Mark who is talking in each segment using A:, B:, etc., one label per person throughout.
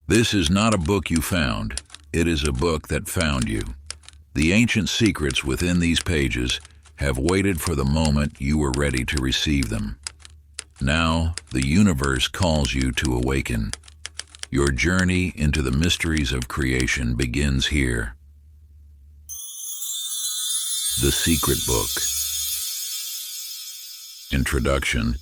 A: This is not a book you found. It is a book that found you. The ancient secrets within these pages have waited for the moment you were ready to receive them. Now, the universe calls you to awaken. Your journey into the mysteries of creation begins here. The Secret Book. Introduction.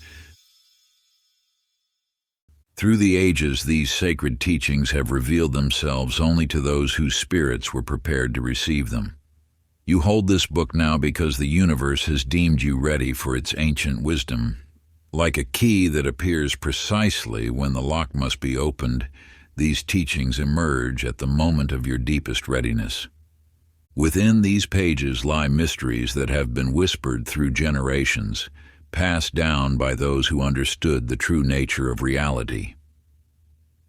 A: Through the ages, these sacred teachings have revealed themselves only to those whose spirits were prepared to receive them. You hold this book now because the universe has deemed you ready for its ancient wisdom. Like a key that appears precisely when the lock must be opened, these teachings emerge at the moment of your deepest readiness. Within these pages lie mysteries that have been whispered through generations, passed down by those who understood the true nature of reality.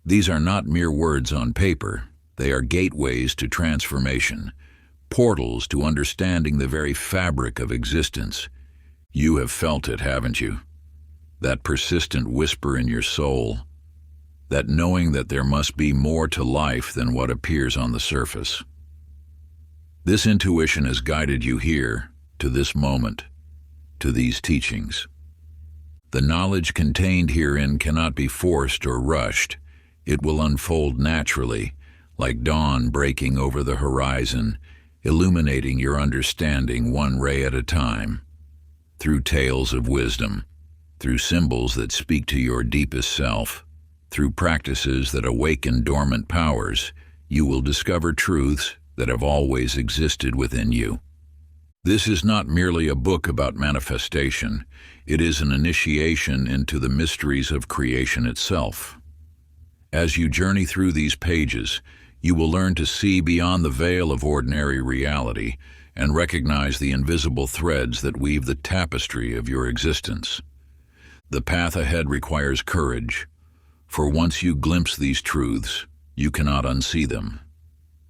A: These are not mere words on paper. They are gateways to transformation, portals to understanding the very fabric of existence. You have felt it, haven't you? That persistent whisper in your soul, that knowing that there must be more to life than what appears on the surface. This intuition has guided you here, to this moment, to these teachings. The knowledge contained herein cannot be forced or rushed. It will unfold naturally, like dawn breaking over the horizon, illuminating your understanding one ray at a time. Through tales of wisdom, through symbols that speak to your deepest self, through practices that awaken dormant powers, you will discover truths that have always existed within you. This is not merely a book about manifestation. It is an initiation into the mysteries of creation itself. As you journey through these pages, you will learn to see beyond the veil of ordinary reality and recognize the invisible threads that weave the tapestry of your existence. The path ahead requires courage, for once you glimpse these truths, you cannot unsee them.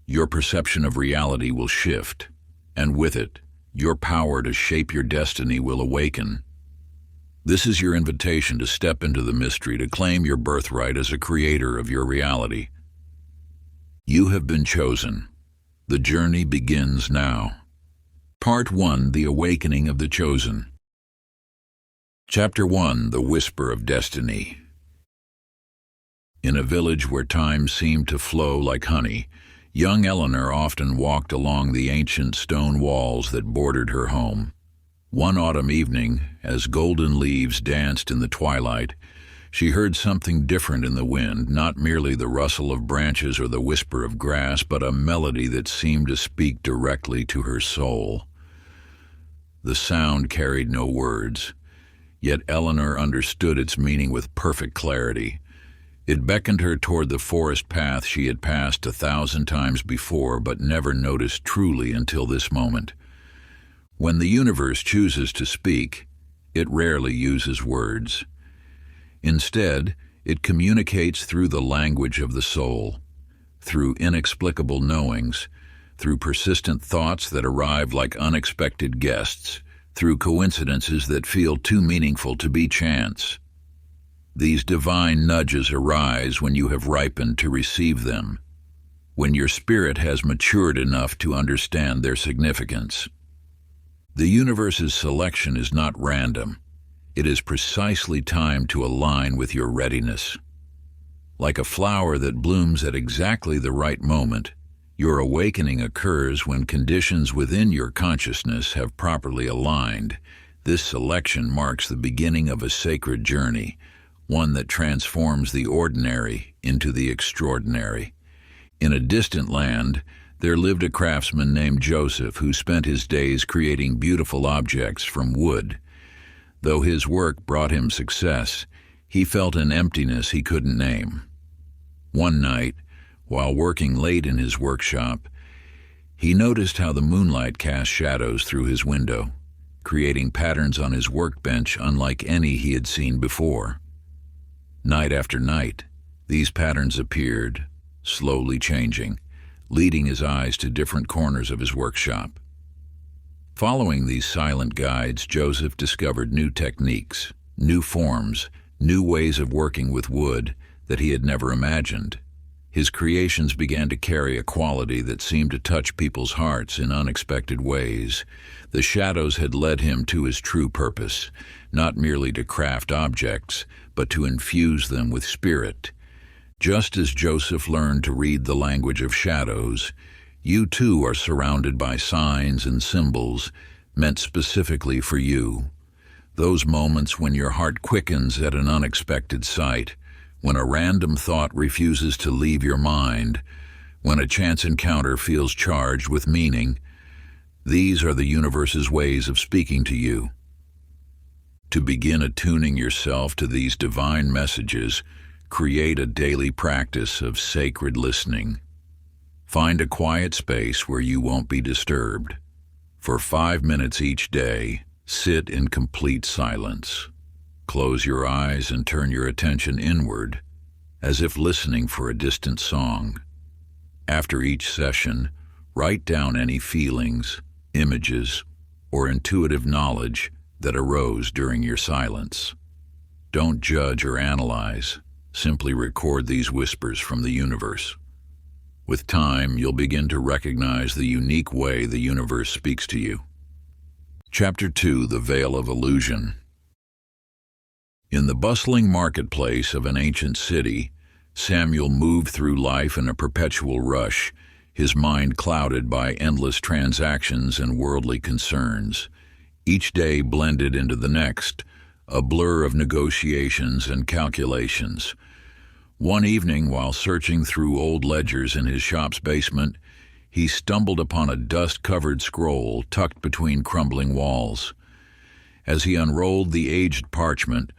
A: Your perception of reality will shift, and with it, your power to shape your destiny will awaken. This is your invitation to step into the mystery, to claim your birthright as a creator of your reality. You have been chosen. The journey begins now. Part 1: The Awakening of the Chosen. Chapter 1: The Whisper of Destiny. In a village where time seemed to flow like honey, young Eleanor often walked along the ancient stone walls that bordered her home. One autumn evening, as golden leaves danced in the twilight, she heard something different in the wind, not merely the rustle of branches or the whisper of grass, but a melody that seemed to speak directly to her soul. The sound carried no words, yet Eleanor understood its meaning with perfect clarity. It beckoned her toward the forest path she had passed 1,000 times before, but never noticed truly until this moment. When the universe chooses to speak, it rarely uses words. Instead, it communicates through the language of the soul, through inexplicable knowings, through persistent thoughts that arrive like unexpected guests, through coincidences that feel too meaningful to be chance. These divine nudges arise when you have ripened to receive them, when your spirit has matured enough to understand their significance. The universe's selection is not random. It is precisely timed to align with your readiness. Like a flower that blooms at exactly the right moment, your awakening occurs when conditions within your consciousness have properly aligned. This selection marks the beginning of a sacred journey, one that transforms the ordinary into the extraordinary. In a distant land, there lived a craftsman named Joseph who spent his days creating beautiful objects from wood. Though his work brought him success, he felt an emptiness he couldn't name. One night, while working late in his workshop, he noticed how the moonlight cast shadows through his window, creating patterns on his workbench unlike any he had seen before. Night after night, these patterns appeared, slowly changing, leading his eyes to different corners of his workshop. Following these silent guides, Joseph discovered new techniques, new forms, new ways of working with wood that he had never imagined. His creations began to carry a quality that seemed to touch people's hearts in unexpected ways. The shadows had led him to his true purpose, not merely to craft objects, but to infuse them with spirit. Just as Joseph learned to read the language of shadows, you too are surrounded by signs and symbols meant specifically for you. Those moments when your heart quickens at an unexpected sight, when a random thought refuses to leave your mind, when a chance encounter feels charged with meaning, these are the universe's ways of speaking to you. To begin attuning yourself to these divine messages, create a daily practice of sacred listening. Find a quiet space where you won't be disturbed. For 5 minutes each day, sit in complete silence. Close your eyes and turn your attention inward, as if listening for a distant song. After each session, write down any feelings, images, or intuitive knowledge that arose during your silence. Don't judge or analyze. Simply record these whispers from the universe. With time, you'll begin to recognize the unique way the universe speaks to you. Chapter 2: The Veil of Illusion. In the bustling marketplace of an ancient city, Samuel moved through life in a perpetual rush, his mind clouded by endless transactions and worldly concerns. Each day blended into the next, a blur of negotiations and calculations. One evening, while searching through old ledgers in his shop's basement, he stumbled upon a dust-covered scroll tucked between crumbling walls. As he unrolled the aged parchment,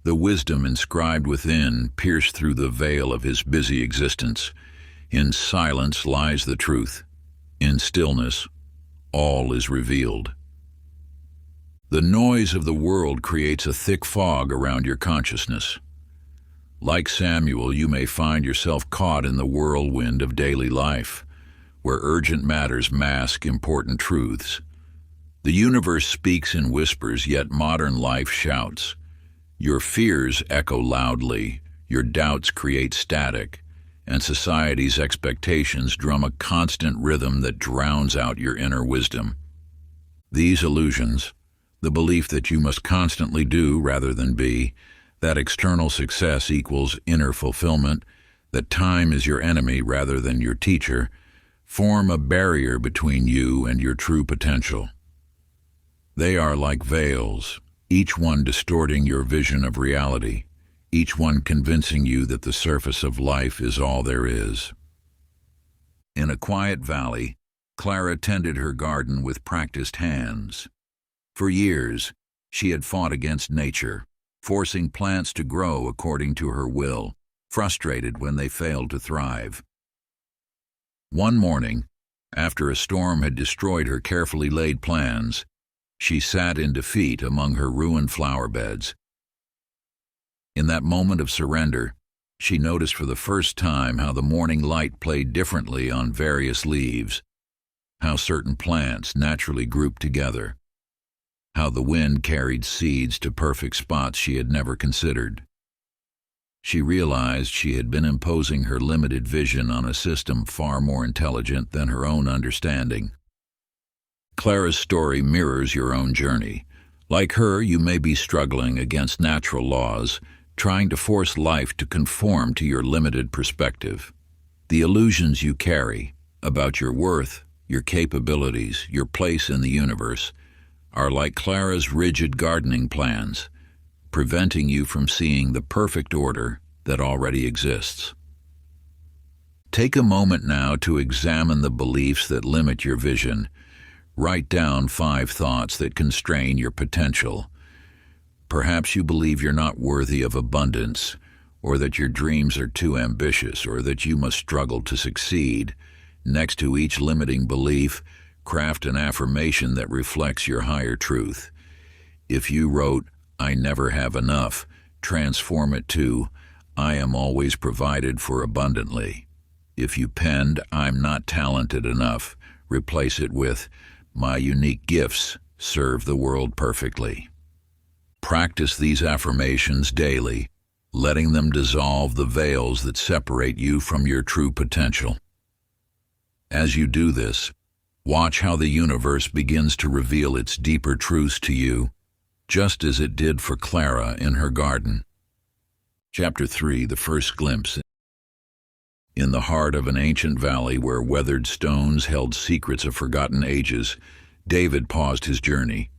A: the wisdom inscribed within pierced through the veil of his busy existence. In silence lies the truth. In stillness, all is revealed. The noise of the world creates a thick fog around your consciousness. Like Samuel, you may find yourself caught in the whirlwind of daily life, where urgent matters mask important truths. The universe speaks in whispers, yet modern life shouts. Your fears echo loudly, your doubts create static, and society's expectations drum a constant rhythm that drowns out your inner wisdom. These illusions, the belief that you must constantly do rather than be, that external success equals inner fulfillment, that time is your enemy rather than your teacher, form a barrier between you and your true potential. They are like veils, each one distorting your vision of reality, each one convincing you that the surface of life is all there is. In a quiet valley, Clara tended her garden with practiced hands. For years, she had fought against nature, forcing plants to grow according to her will, frustrated when they failed to thrive. One morning, after a storm had destroyed her carefully laid plans, she sat in defeat among her ruined flower beds. In that moment of surrender, she noticed for the first time how the morning light played differently on various leaves, how certain plants naturally grouped together, how the wind carried seeds to perfect spots she had never considered. She realized she had been imposing her limited vision on a system far more intelligent than her own understanding. Clara's story mirrors your own journey. Like her, you may be struggling against natural laws, trying to force life to conform to your limited perspective. The illusions you carry about your worth, your capabilities, your place in the universe are like Clara's rigid gardening plans, preventing you from seeing the perfect order that already exists. Take a moment now to examine the beliefs that limit your vision. Write down 5 thoughts that constrain your potential. Perhaps you believe you're not worthy of abundance, or that your dreams are too ambitious, or that you must struggle to succeed. Next to each limiting belief, craft an affirmation that reflects your higher truth. If you wrote, "I never have enough," transform it to, "I am always provided for abundantly." If you penned, "I'm not talented enough," replace it with, "My unique gifts serve the world perfectly." Practice these affirmations daily. letting them dissolve the veils that separate you from your true potential. As you do this, watch how the universe begins to reveal its deeper truths to you, just as it did for Clara in her garden. Chapter 3: The First Glimpse. In the heart of an ancient valley where weathered stones held secrets of forgotten ages, David paused his journey.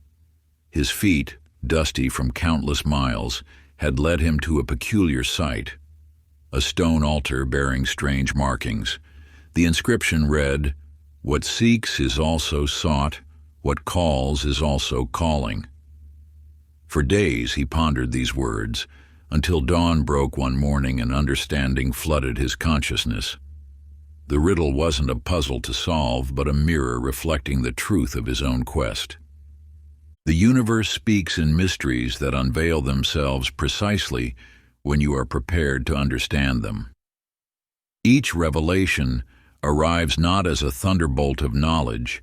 A: His feet, dusty from countless miles, had led him to a peculiar sight, a stone altar bearing strange markings. The inscription read, "What seeks is also sought, what calls is also calling." For days he pondered these words, until dawn broke one morning and understanding flooded his consciousness. The riddle wasn't a puzzle to solve, but a mirror reflecting the truth of his own quest. The universe speaks in mysteries that unveil themselves precisely when you are prepared to understand them. Each revelation arrives not as a thunderbolt of knowledge,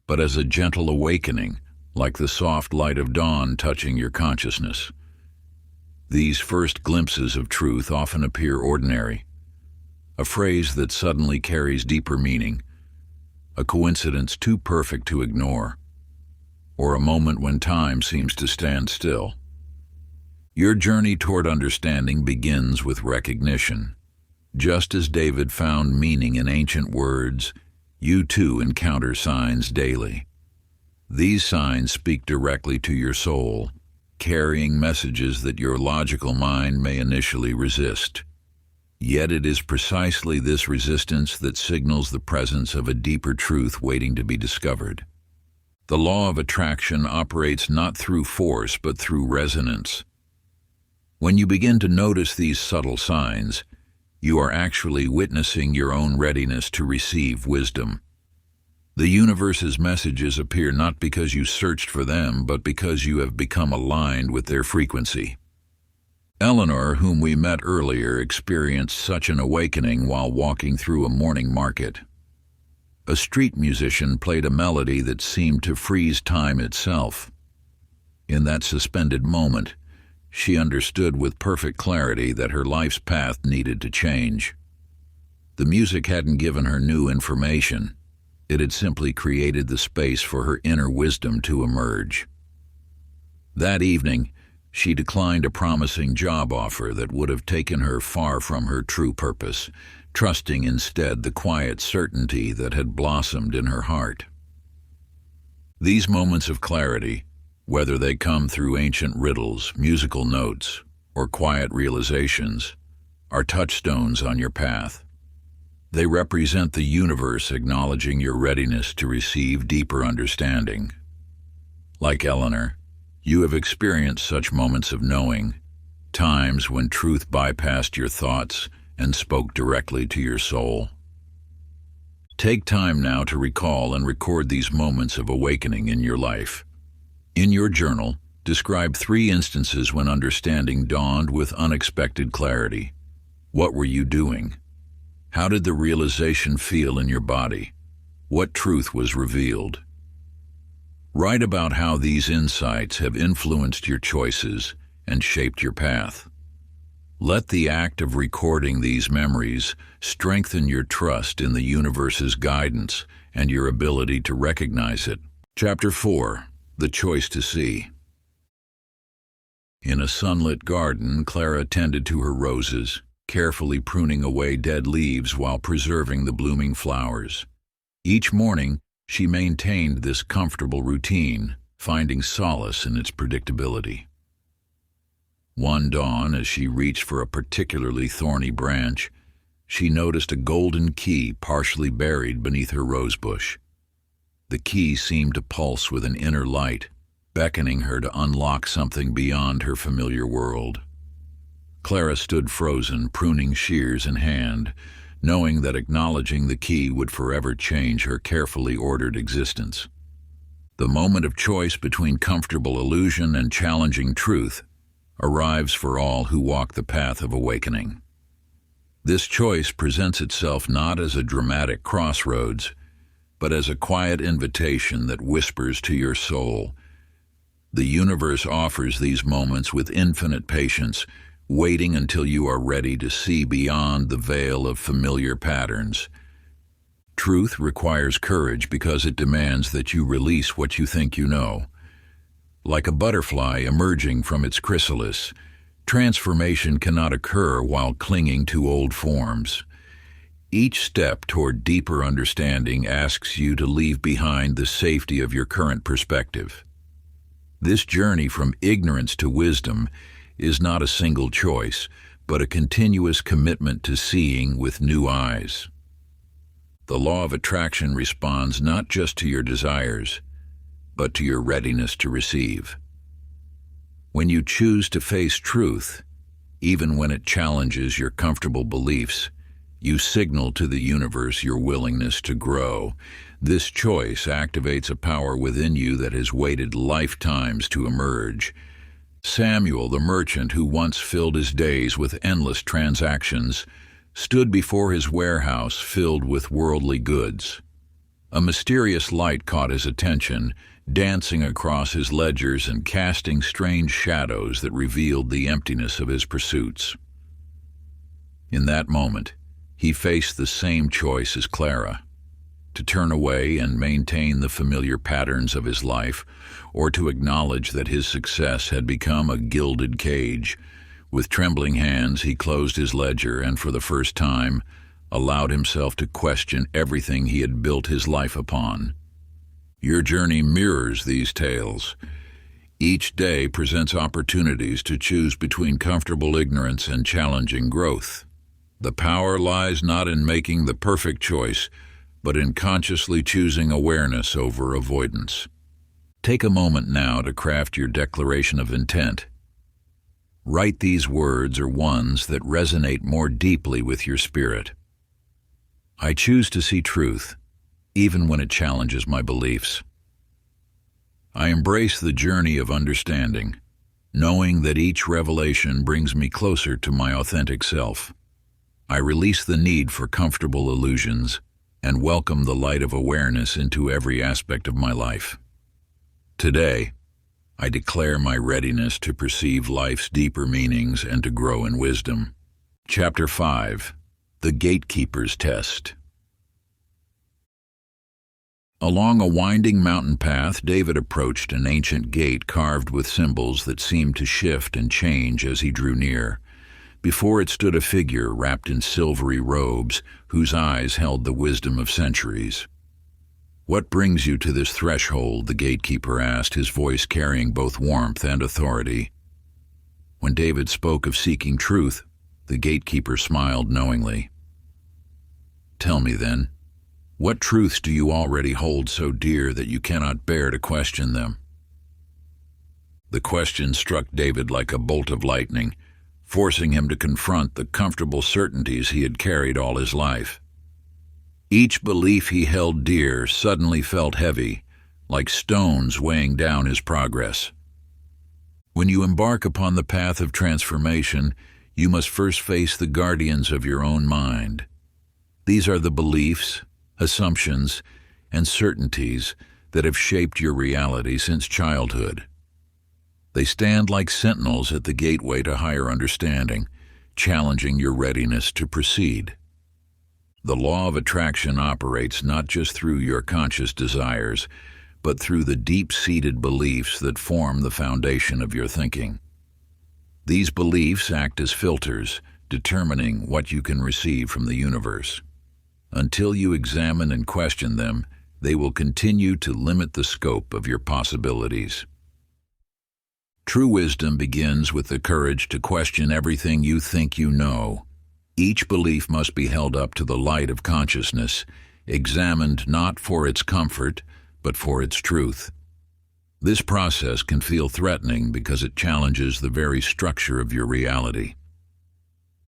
A: but as a gentle awakening, like the soft light of dawn touching your consciousness. These first glimpses of truth often appear ordinary, a phrase that suddenly carries deeper meaning, a coincidence too perfect to ignore, or a moment when time seems to stand still. Your journey toward understanding begins with recognition. Just as David found meaning in ancient words, you too encounter signs daily. These signs speak directly to your soul, carrying messages that your logical mind may initially resist. Yet it is precisely this resistance that signals the presence of a deeper truth waiting to be discovered. The law of attraction operates not through force but through resonance. When you begin to notice these subtle signs, you are actually witnessing your own readiness to receive wisdom. The universe's messages appear not because you searched for them, but because you have become aligned with their frequency. Eleanor, whom we met earlier, experienced such an awakening while walking through a morning market. A street musician played a melody that seemed to freeze time itself. In that suspended moment, she understood with perfect clarity that her life's path needed to change. The music hadn't given her new information. It had simply created the space for her inner wisdom to emerge. That evening, she declined a promising job offer that would have taken her far from her true purpose, trusting instead the quiet certainty that had blossomed in her heart. These moments of clarity, whether they come through ancient riddles, musical notes, or quiet realizations, are touchstones on your path. They represent the universe acknowledging your readiness to receive deeper understanding. Like Eleanor, you have experienced such moments of knowing, times when truth bypassed your thoughts and spoke directly to your soul. Take time now to recall and record these moments of awakening in your life. In your journal, describe 3 instances when understanding dawned with unexpected clarity. What were you doing? How did the realization feel in your body? What truth was revealed? Write about how these insights have influenced your choices and shaped your path. Let the act of recording these memories strengthen your trust in the universe's guidance and your ability to recognize it. Chapter 4: The Choice to See. In a sunlit garden, Clara tended to her roses, carefully pruning away dead leaves while preserving the blooming flowers. Each morning, she maintained this comfortable routine, finding solace in its predictability. One dawn, as she reached for a particularly thorny branch, she noticed a golden key partially buried beneath her rosebush. The key seemed to pulse with an inner light, beckoning her to unlock something beyond her familiar world. Clara stood frozen, pruning shears in hand, knowing that acknowledging the key would forever change her carefully ordered existence. The moment of choice between comfortable illusion and challenging truth arrives for all who walk the path of awakening. This choice presents itself not as a dramatic crossroads, but as a quiet invitation that whispers to your soul. The universe offers these moments with infinite patience, waiting until you are ready to see beyond the veil of familiar patterns. Truth requires courage because it demands that you release what you think you know. Like a butterfly emerging from its chrysalis, transformation cannot occur while clinging to old forms. Each step toward deeper understanding asks you to leave behind the safety of your current perspective. This journey from ignorance to wisdom is not a single choice, but a continuous commitment to seeing with new eyes. The law of attraction responds not just to your desires, but to your readiness to receive. When you choose to face truth, even when it challenges your comfortable beliefs, you signal to the universe your willingness to grow. This choice activates a power within you that has waited lifetimes to emerge. Samuel, the merchant who once filled his days with endless transactions, stood before his warehouse filled with worldly goods. A mysterious light caught his attention, dancing across his ledgers and casting strange shadows that revealed the emptiness of his pursuits. In that moment, he faced the same choice as Clara: to turn away and maintain the familiar patterns of his life, or to acknowledge that his success had become a gilded cage. With trembling hands, he closed his ledger and, for the first time, allowed himself to question everything he had built his life upon. Your journey mirrors these tales. Each day presents opportunities to choose between comfortable ignorance and challenging growth. The power lies not in making the perfect choice, but in consciously choosing awareness over avoidance. Take a moment now to craft your declaration of intent. Write these words or ones that resonate more deeply with your spirit. I choose to see truth, even when it challenges my beliefs. I embrace the journey of understanding, knowing that each revelation brings me closer to my authentic self. I release the need for comfortable illusions and welcome the light of awareness into every aspect of my life. Today, I declare my readiness to perceive life's deeper meanings and to grow in wisdom. Chapter 5: The Gatekeeper's Test. Along a winding mountain path, David approached an ancient gate carved with symbols that seemed to shift and change as he drew near. Before it stood a figure wrapped in silvery robes, whose eyes held the wisdom of centuries. "What brings you to this threshold?" the gatekeeper asked, his voice carrying both warmth and authority. When David spoke of seeking truth, the gatekeeper smiled knowingly. "Tell me then, what truths do you already hold so dear that you cannot bear to question them?" The question struck David like a bolt of lightning, forcing him to confront the comfortable certainties he had carried all his life. Each belief he held dear suddenly felt heavy, like stones weighing down his progress. When you embark upon the path of transformation, you must first face the guardians of your own mind. These are the beliefs, assumptions, and certainties that have shaped your reality since childhood. They stand like sentinels at the gateway to higher understanding, challenging your readiness to proceed. The law of attraction operates not just through your conscious desires, but through the deep-seated beliefs that form the foundation of your thinking. These beliefs act as filters, determining what you can receive from the universe. Until you examine and question them, they will continue to limit the scope of your possibilities. True wisdom begins with the courage to question everything you think you know. Each belief must be held up to the light of consciousness, examined not for its comfort, but for its truth. This process can feel threatening because it challenges the very structure of your reality.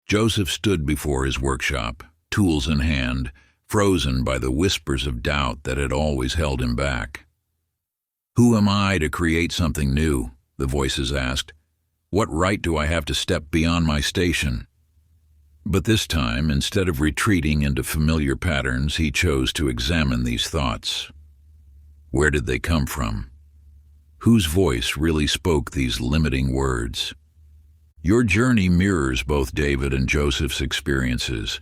A: Joseph stood before his workshop, tools in hand, frozen by the whispers of doubt that had always held him back. "Who am I to create something new?" the voices asked. "What right do I have to step beyond my station?" But this time, instead of retreating into familiar patterns, he chose to examine these thoughts. Where did they come from? Whose voice really spoke these limiting words? Your journey mirrors both David and Joseph's experiences.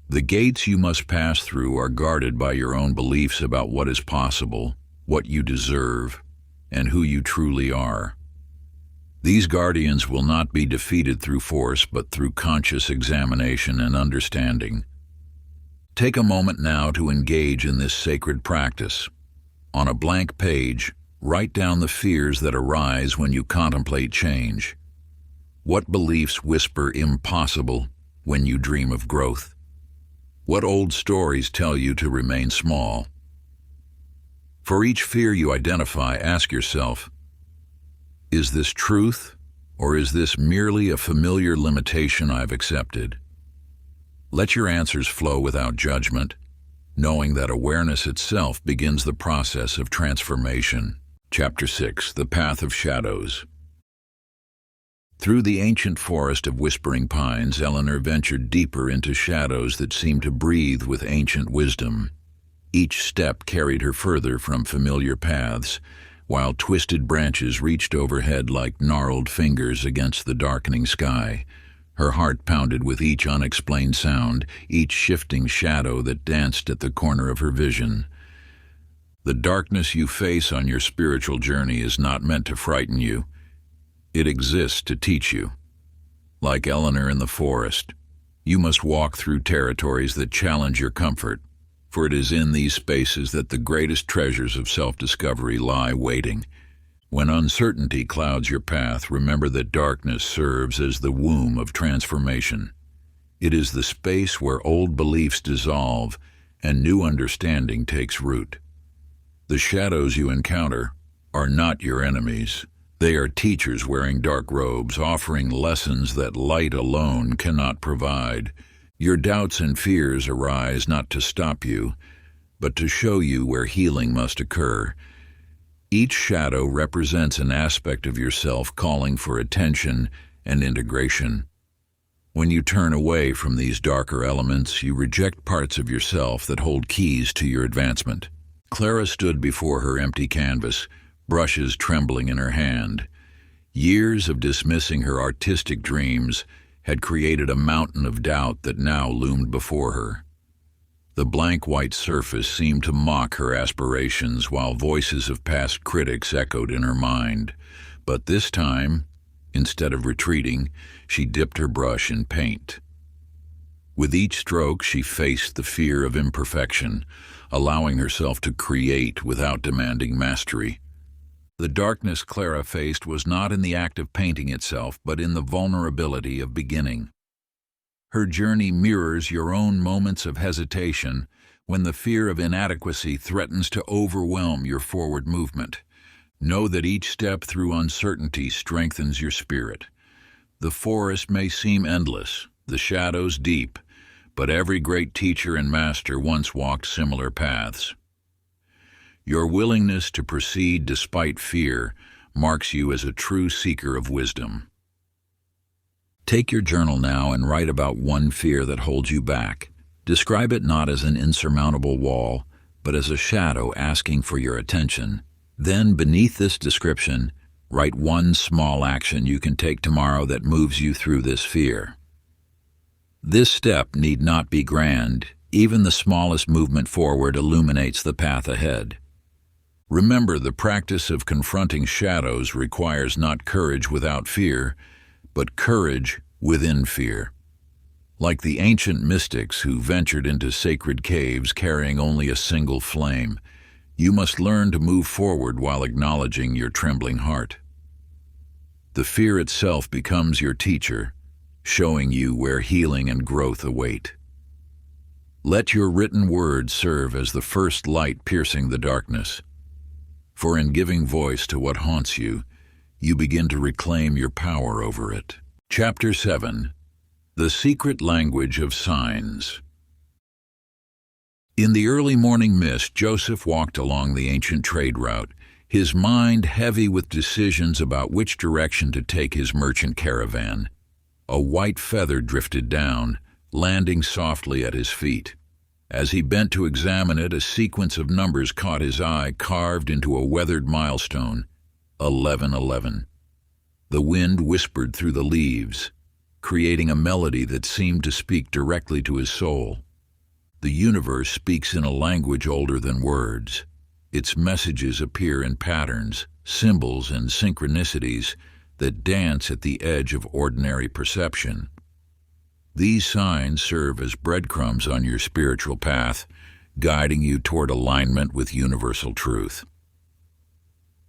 A: The gates you must pass through are guarded by your own beliefs about what is possible, what you deserve, and who you truly are. These guardians will not be defeated through force, but through conscious examination and understanding. Take a moment now to engage in this sacred practice. On a blank page, write down the fears that arise when you contemplate change. What beliefs whisper impossible when you dream of growth? What old stories tell you to remain small? For each fear you identify, ask yourself, is this truth, or is this merely a familiar limitation I've accepted? Let your answers flow without judgment, knowing that awareness itself begins the process of transformation. Chapter 6: The Path of Shadows. Through the ancient forest of whispering pines, Eleanor ventured deeper into shadows that seemed to breathe with ancient wisdom. Each step carried her further from familiar paths, while twisted branches reached overhead like gnarled fingers against the darkening sky. Her heart pounded with each unexplained sound, each shifting shadow that danced at the corner of her vision. The darkness you face on your spiritual journey is not meant to frighten you. It exists to teach you. Like Eleanor in the forest, you must walk through territories that challenge your comfort, for it is in these spaces that the greatest treasures of self-discovery lie waiting. When uncertainty clouds your path, remember that darkness serves as the womb of transformation. It is the space where old beliefs dissolve and new understanding takes root. The shadows you encounter are not your enemies. They are teachers wearing dark robes, offering lessons that light alone cannot provide. Your doubts and fears arise not to stop you, but to show you where healing must occur. Each shadow represents an aspect of yourself calling for attention and integration. When you turn away from these darker elements, you reject parts of yourself that hold keys to your advancement. Clara stood before her empty canvas, brushes trembling in her hand. Years of dismissing her artistic dreams had created a mountain of doubt that now loomed before her. The blank white surface seemed to mock her aspirations, while voices of past critics echoed in her mind. But this time, instead of retreating, she dipped her brush in paint. With each stroke, she faced the fear of imperfection, allowing herself to create without demanding mastery. The darkness Clara faced was not in the act of painting itself, but in the vulnerability of beginning. Her journey mirrors your own moments of hesitation when the fear of inadequacy threatens to overwhelm your forward movement. Know that each step through uncertainty strengthens your spirit. The forest may seem endless, the shadows deep, but every great teacher and master once walked similar paths. Your willingness to proceed despite fear marks you as a true seeker of wisdom. Take your journal now and write about one fear that holds you back. Describe it not as an insurmountable wall, but as a shadow asking for your attention. Then, beneath this description, write one small action you can take tomorrow that moves you through this fear. This step need not be grand. Even the smallest movement forward illuminates the path ahead. Remember, the practice of confronting shadows requires not courage without fear, but courage within fear. Like the ancient mystics who ventured into sacred caves carrying only a single flame, you must learn to move forward while acknowledging your trembling heart. The fear itself becomes your teacher, showing you where healing and growth await. Let your written words serve as the first light piercing the darkness. For in giving voice to what haunts you, you begin to reclaim your power over it. Chapter 7: The Secret Language of Signs. In the early morning mist, Joseph walked along the ancient trade route, his mind heavy with decisions about which direction to take his merchant caravan. A white feather drifted down, landing softly at his feet. As he bent to examine it, a sequence of numbers caught his eye, carved into a weathered milestone: 1111. The wind whispered through the leaves, creating a melody that seemed to speak directly to his soul. The universe speaks in a language older than words. Its messages appear in patterns, symbols, and synchronicities that dance at the edge of ordinary perception. These signs serve as breadcrumbs on your spiritual path, guiding you toward alignment with universal truth.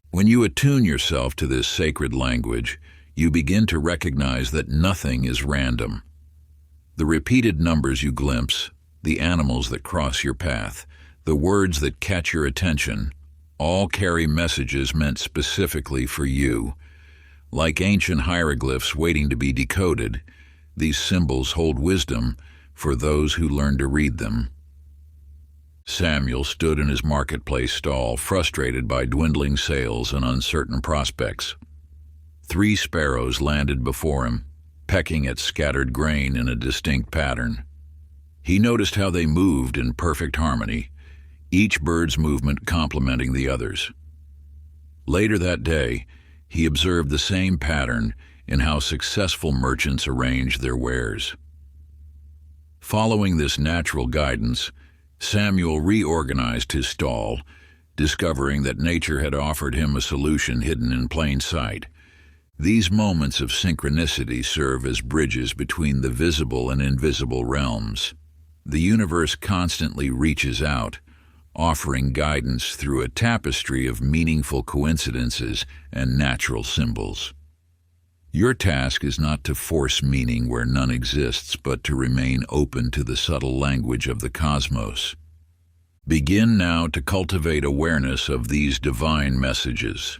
A: When you attune yourself to this sacred language, you begin to recognize that nothing is random. The repeated numbers you glimpse, the animals that cross your path, the words that catch your attention, all carry messages meant specifically for you. Like ancient hieroglyphs waiting to be decoded, these symbols hold wisdom for those who learn to read them. Samuel stood in his marketplace stall, frustrated by dwindling sales and uncertain prospects. 3 sparrows landed before him, pecking at scattered grain in a distinct pattern. He noticed how they moved in perfect harmony, each bird's movement complementing the others. Later that day, he observed the same pattern in how successful merchants arrange their wares. Following this natural guidance, Samuel reorganized his stall, discovering that nature had offered him a solution hidden in plain sight. These moments of synchronicity serve as bridges between the visible and invisible realms. The universe constantly reaches out, offering guidance through a tapestry of meaningful coincidences and natural symbols. Your task is not to force meaning where none exists, but to remain open to the subtle language of the cosmos. Begin now to cultivate awareness of these divine messages.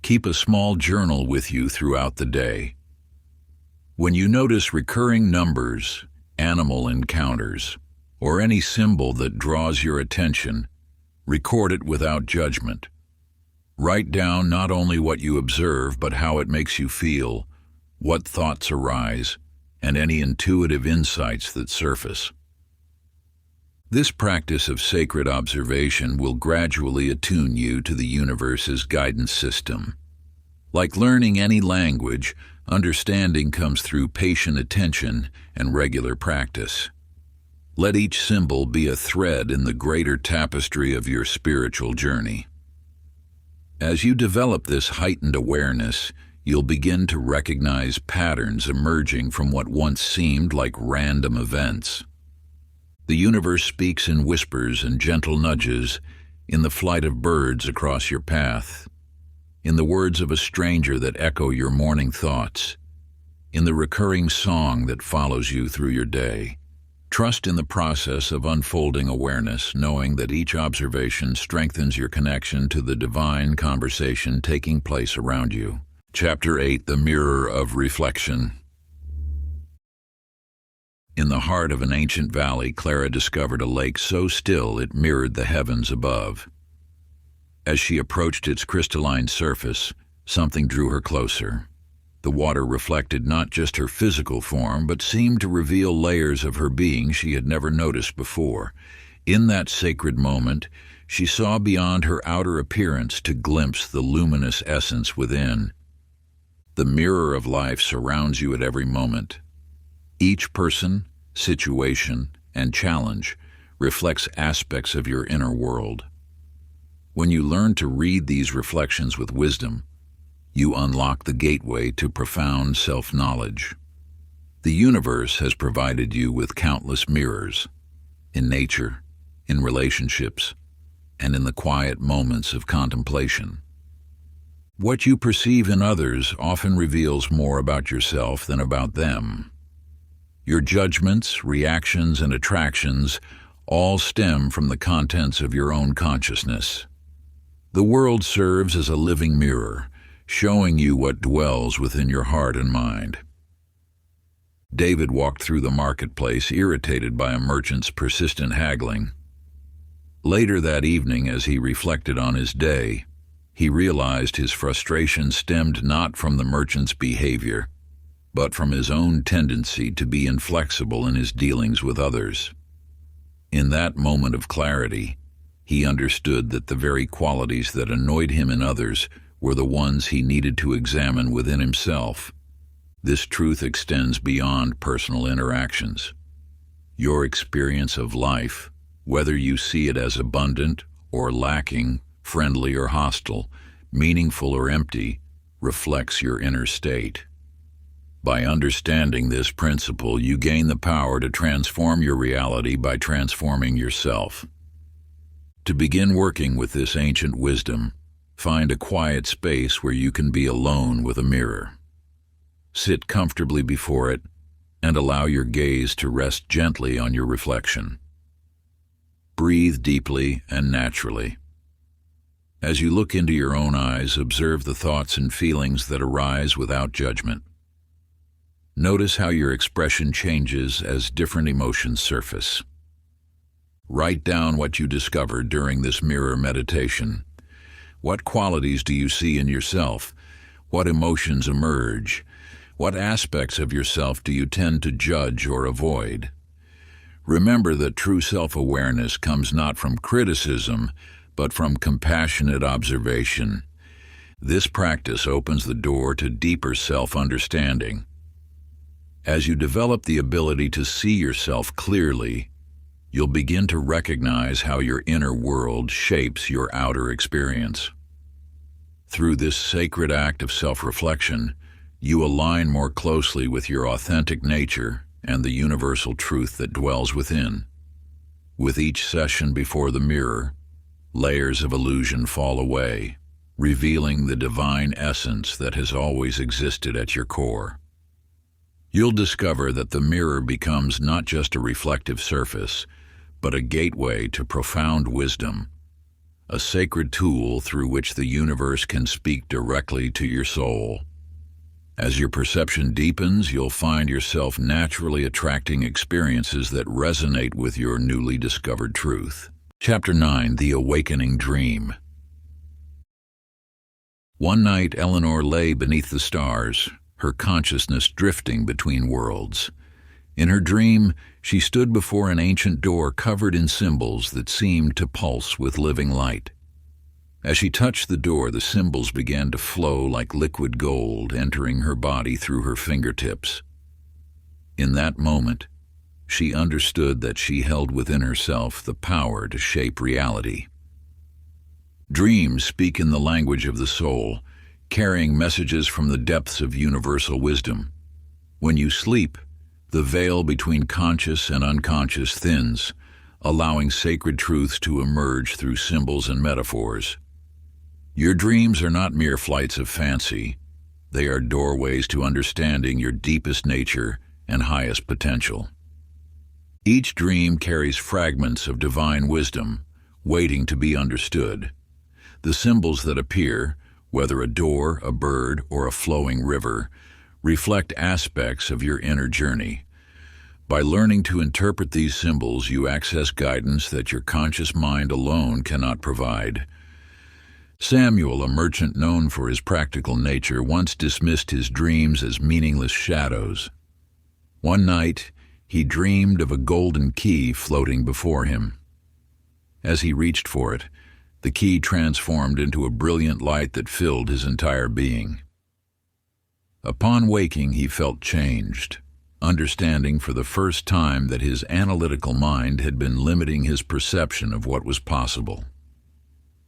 A: Keep a small journal with you throughout the day. When you notice recurring numbers, animal encounters, or any symbol that draws your attention, record it without judgment. Write down not only what you observe, but how it makes you feel, what thoughts arise, and any intuitive insights that surface. This practice of sacred observation will gradually attune you to the universe's guidance system. Like learning any language, understanding comes through patient attention and regular practice. Let each symbol be a thread in the greater tapestry of your spiritual journey. As you develop this heightened awareness, you'll begin to recognize patterns emerging from what once seemed like random events. The universe speaks in whispers and gentle nudges, in the flight of birds across your path, in the words of a stranger that echo your morning thoughts, in the recurring song that follows you through your day. Trust in the process of unfolding awareness, knowing that each observation strengthens your connection to the divine conversation taking place around you. Chapter 8: The Mirror of Reflection. In the heart of an ancient valley, Clara discovered a lake so still it mirrored the heavens above. As she approached its crystalline surface, something drew her closer. The water reflected not just her physical form, but seemed to reveal layers of her being she had never noticed before. In that sacred moment, she saw beyond her outer appearance to glimpse the luminous essence within. The mirror of life surrounds you at every moment. Each person, situation, and challenge reflects aspects of your inner world. When you learn to read these reflections with wisdom, you unlock the gateway to profound self-knowledge. The universe has provided you with countless mirrors, in nature, in relationships, and in the quiet moments of contemplation. What you perceive in others often reveals more about yourself than about them. Your judgments, reactions, and attractions all stem from the contents of your own consciousness. The world serves as a living mirror, showing you what dwells within your heart and mind. David walked through the marketplace, irritated by a merchant's persistent haggling. Later that evening, as he reflected on his day, he realized his frustration stemmed not from the merchant's behavior, but from his own tendency to be inflexible in his dealings with others. In that moment of clarity, he understood that the very qualities that annoyed him in others were the ones he needed to examine within himself. This truth extends beyond personal interactions. Your experience of life, whether you see it as abundant or lacking, friendly or hostile, meaningful or empty, reflects your inner state. By understanding this principle, you gain the power to transform your reality by transforming yourself. To begin working with this ancient wisdom, find a quiet space where you can be alone with a mirror. Sit comfortably before it and allow your gaze to rest gently on your reflection. Breathe deeply and naturally. As you look into your own eyes, observe the thoughts and feelings that arise without judgment. Notice how your expression changes as different emotions surface. Write down what you discovered during this mirror meditation. What qualities do you see in yourself? What emotions emerge? What aspects of yourself do you tend to judge or avoid? Remember that true self-awareness comes not from criticism, but from compassionate observation. This practice opens the door to deeper self-understanding. As you develop the ability to see yourself clearly, you'll begin to recognize how your inner world shapes your outer experience. Through this sacred act of self-reflection, you align more closely with your authentic nature and the universal truth that dwells within. With each session before the mirror, layers of illusion fall away, revealing the divine essence that has always existed at your core. You'll discover that the mirror becomes not just a reflective surface, but a gateway to profound wisdom, a sacred tool through which the universe can speak directly to your soul. As your perception deepens, you'll find yourself naturally attracting experiences that resonate with your newly discovered truth. Chapter 9: The Awakening Dream. One night, Eleanor lay beneath the stars, her consciousness drifting between worlds. In her dream, she stood before an ancient door covered in symbols that seemed to pulse with living light. As she touched the door, the symbols began to flow like liquid gold, entering her body through her fingertips. In that moment, she understood that she held within herself the power to shape reality. Dreams speak in the language of the soul, carrying messages from the depths of universal wisdom. When you sleep, the veil between conscious and unconscious thins, allowing sacred truths to emerge through symbols and metaphors. Your dreams are not mere flights of fancy. They are doorways to understanding your deepest nature and highest potential. Each dream carries fragments of divine wisdom, waiting to be understood. The symbols that appear, whether a door, a bird, or a flowing river, reflect aspects of your inner journey. By learning to interpret these symbols, you access guidance that your conscious mind alone cannot provide. Samuel, a merchant known for his practical nature, once dismissed his dreams as meaningless shadows. One night, he dreamed of a golden key floating before him. As he reached for it, the key transformed into a brilliant light that filled his entire being. Upon waking, he felt changed, understanding for the first time that his analytical mind had been limiting his perception of what was possible.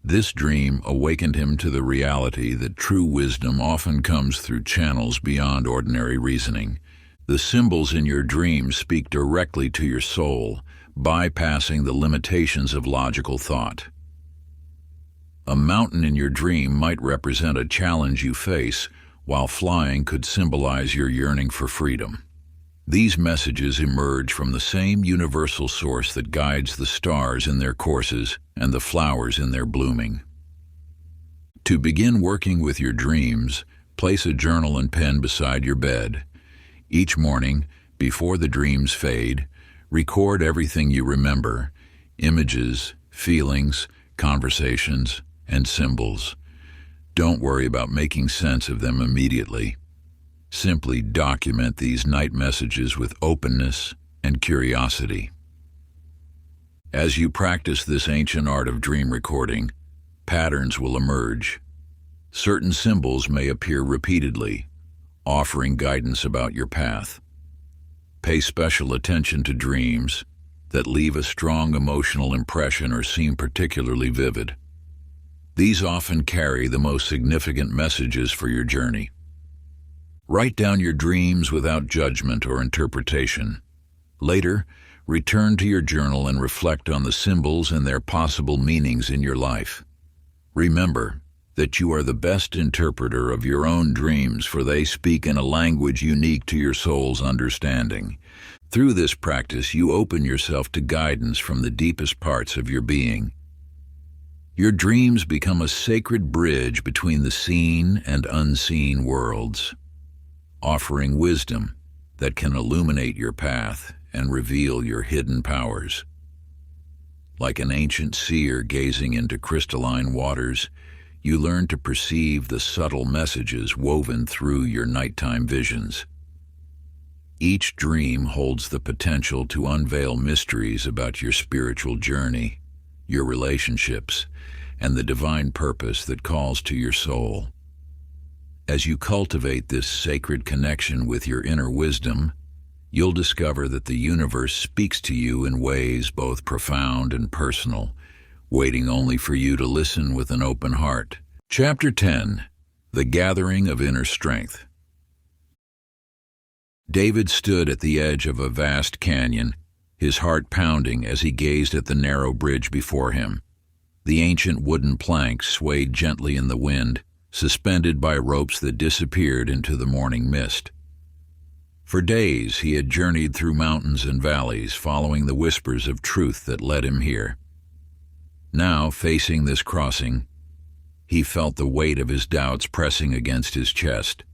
A: This dream awakened him to the reality that true wisdom often comes through channels beyond ordinary reasoning. The symbols in your dreams speak directly to your soul, bypassing the limitations of logical thought. A mountain in your dream might represent a challenge you face, while flying could symbolize your yearning for freedom. These messages emerge from the same universal source that guides the stars in their courses and the flowers in their blooming. To begin working with your dreams, place a journal and pen beside your bed. Each morning, before the dreams fade, record everything you remember: images, feelings, conversations, and symbols. Don't worry about making sense of them immediately. Simply document these night messages with openness and curiosity. As you practice this ancient art of dream recording, patterns will emerge. Certain symbols may appear repeatedly, offering guidance about your path. Pay special attention to dreams that leave a strong emotional impression or seem particularly vivid. These often carry the most significant messages for your journey. Write down your dreams without judgment or interpretation. Later, return to your journal and reflect on the symbols and their possible meanings in your life. Remember that you are the best interpreter of your own dreams, for they speak in a language unique to your soul's understanding. Through this practice, you open yourself to guidance from the deepest parts of your being. Your dreams become a sacred bridge between the seen and unseen worlds, offering wisdom that can illuminate your path and reveal your hidden powers. Like an ancient seer gazing into crystalline waters, you learn to perceive the subtle messages woven through your nighttime visions. Each dream holds the potential to unveil mysteries about your spiritual journey, your relationships, and the divine purpose that calls to your soul. As you cultivate this sacred connection with your inner wisdom, you'll discover that the universe speaks to you in ways both profound and personal, waiting only for you to listen with an open heart. Chapter 10: The Gathering of Inner Strength. David stood at the edge of a vast canyon, his heart pounding as he gazed at the narrow bridge before him. The ancient wooden planks swayed gently in the wind, suspended by ropes that disappeared into the morning mist. For days he had journeyed through mountains and valleys, following the whispers of truth that led him here. Now, facing this crossing, he felt the weight of his doubts pressing against his chest.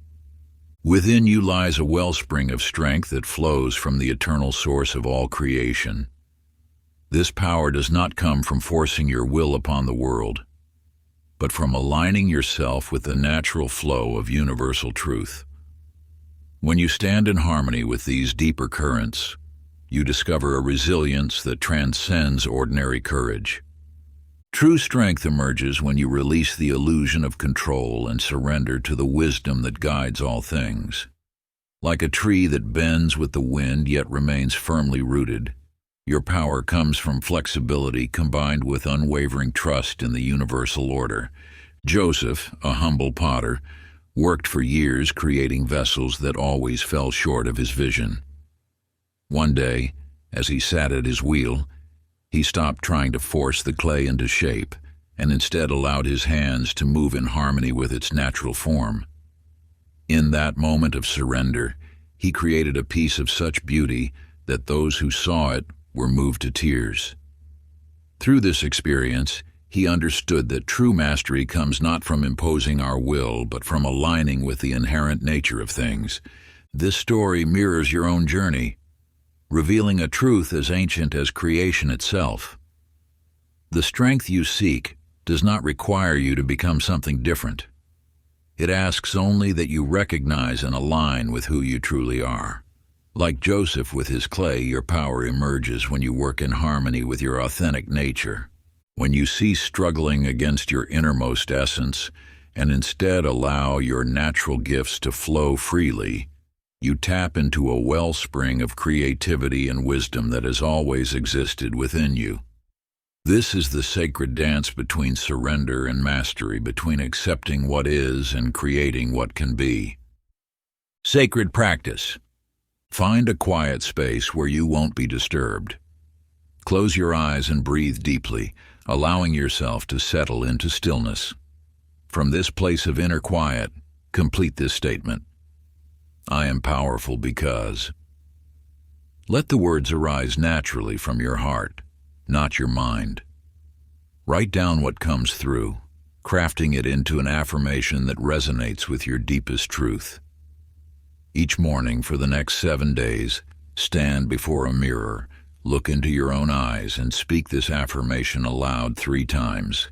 A: Within you lies a wellspring of strength that flows from the eternal source of all creation. This power does not come from forcing your will upon the world, but from aligning yourself with the natural flow of universal truth. When you stand in harmony with these deeper currents, you discover a resilience that transcends ordinary courage. True strength emerges when you release the illusion of control and surrender to the wisdom that guides all things. Like a tree that bends with the wind yet remains firmly rooted, your power comes from flexibility combined with unwavering trust in the universal order. Joseph, a humble potter, worked for years creating vessels that always fell short of his vision. One day, as he sat at his wheel, he stopped trying to force the clay into shape and instead allowed his hands to move in harmony with its natural form. In that moment of surrender, he created a piece of such beauty that those who saw it were moved to tears. Through this experience, he understood that true mastery comes not from imposing our will, but from aligning with the inherent nature of things. This story mirrors your own journey, revealing a truth as ancient as creation itself. The strength you seek does not require you to become something different. It asks only that you recognize and align with who you truly are. Like Joseph with his clay, your power emerges when you work in harmony with your authentic nature. When you cease struggling against your innermost essence and instead allow your natural gifts to flow freely, you tap into a wellspring of creativity and wisdom that has always existed within you. This is the sacred dance between surrender and mastery, between accepting what is and creating what can be. Sacred practice. Find a quiet space where you won't be disturbed. Close your eyes and breathe deeply, allowing yourself to settle into stillness. From this place of inner quiet, complete this statement: I am powerful because. Let the words arise naturally from your heart, not your mind. Write down what comes through, crafting it into an affirmation that resonates with your deepest truth. Each morning for the next 7 days, stand before a mirror, look into your own eyes, and speak this affirmation aloud 3 times.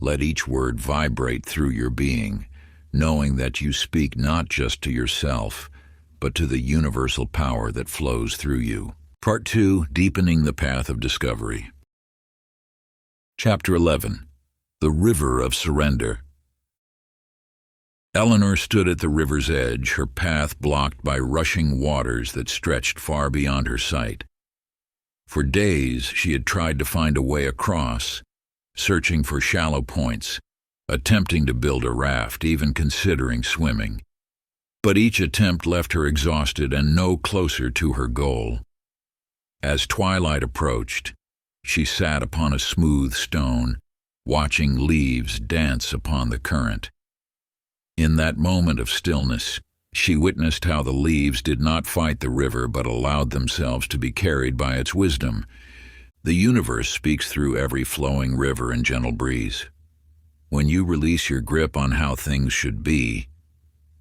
A: Let each word vibrate through your being, knowing that you speak not just to yourself, but to the universal power that flows through you. Part 2, Deepening the Path of Discovery. Chapter 11, The River of Surrender. Eleanor stood at the river's edge, her path blocked by rushing waters that stretched far beyond her sight. For days she had tried to find a way across, searching for shallow points, attempting to build a raft, even considering swimming. But each attempt left her exhausted and no closer to her goal. As twilight approached, she sat upon a smooth stone, watching leaves dance upon the current. In that moment of stillness, she witnessed how the leaves did not fight the river but allowed themselves to be carried by its wisdom. The universe speaks through every flowing river and gentle breeze. When you release your grip on how things should be,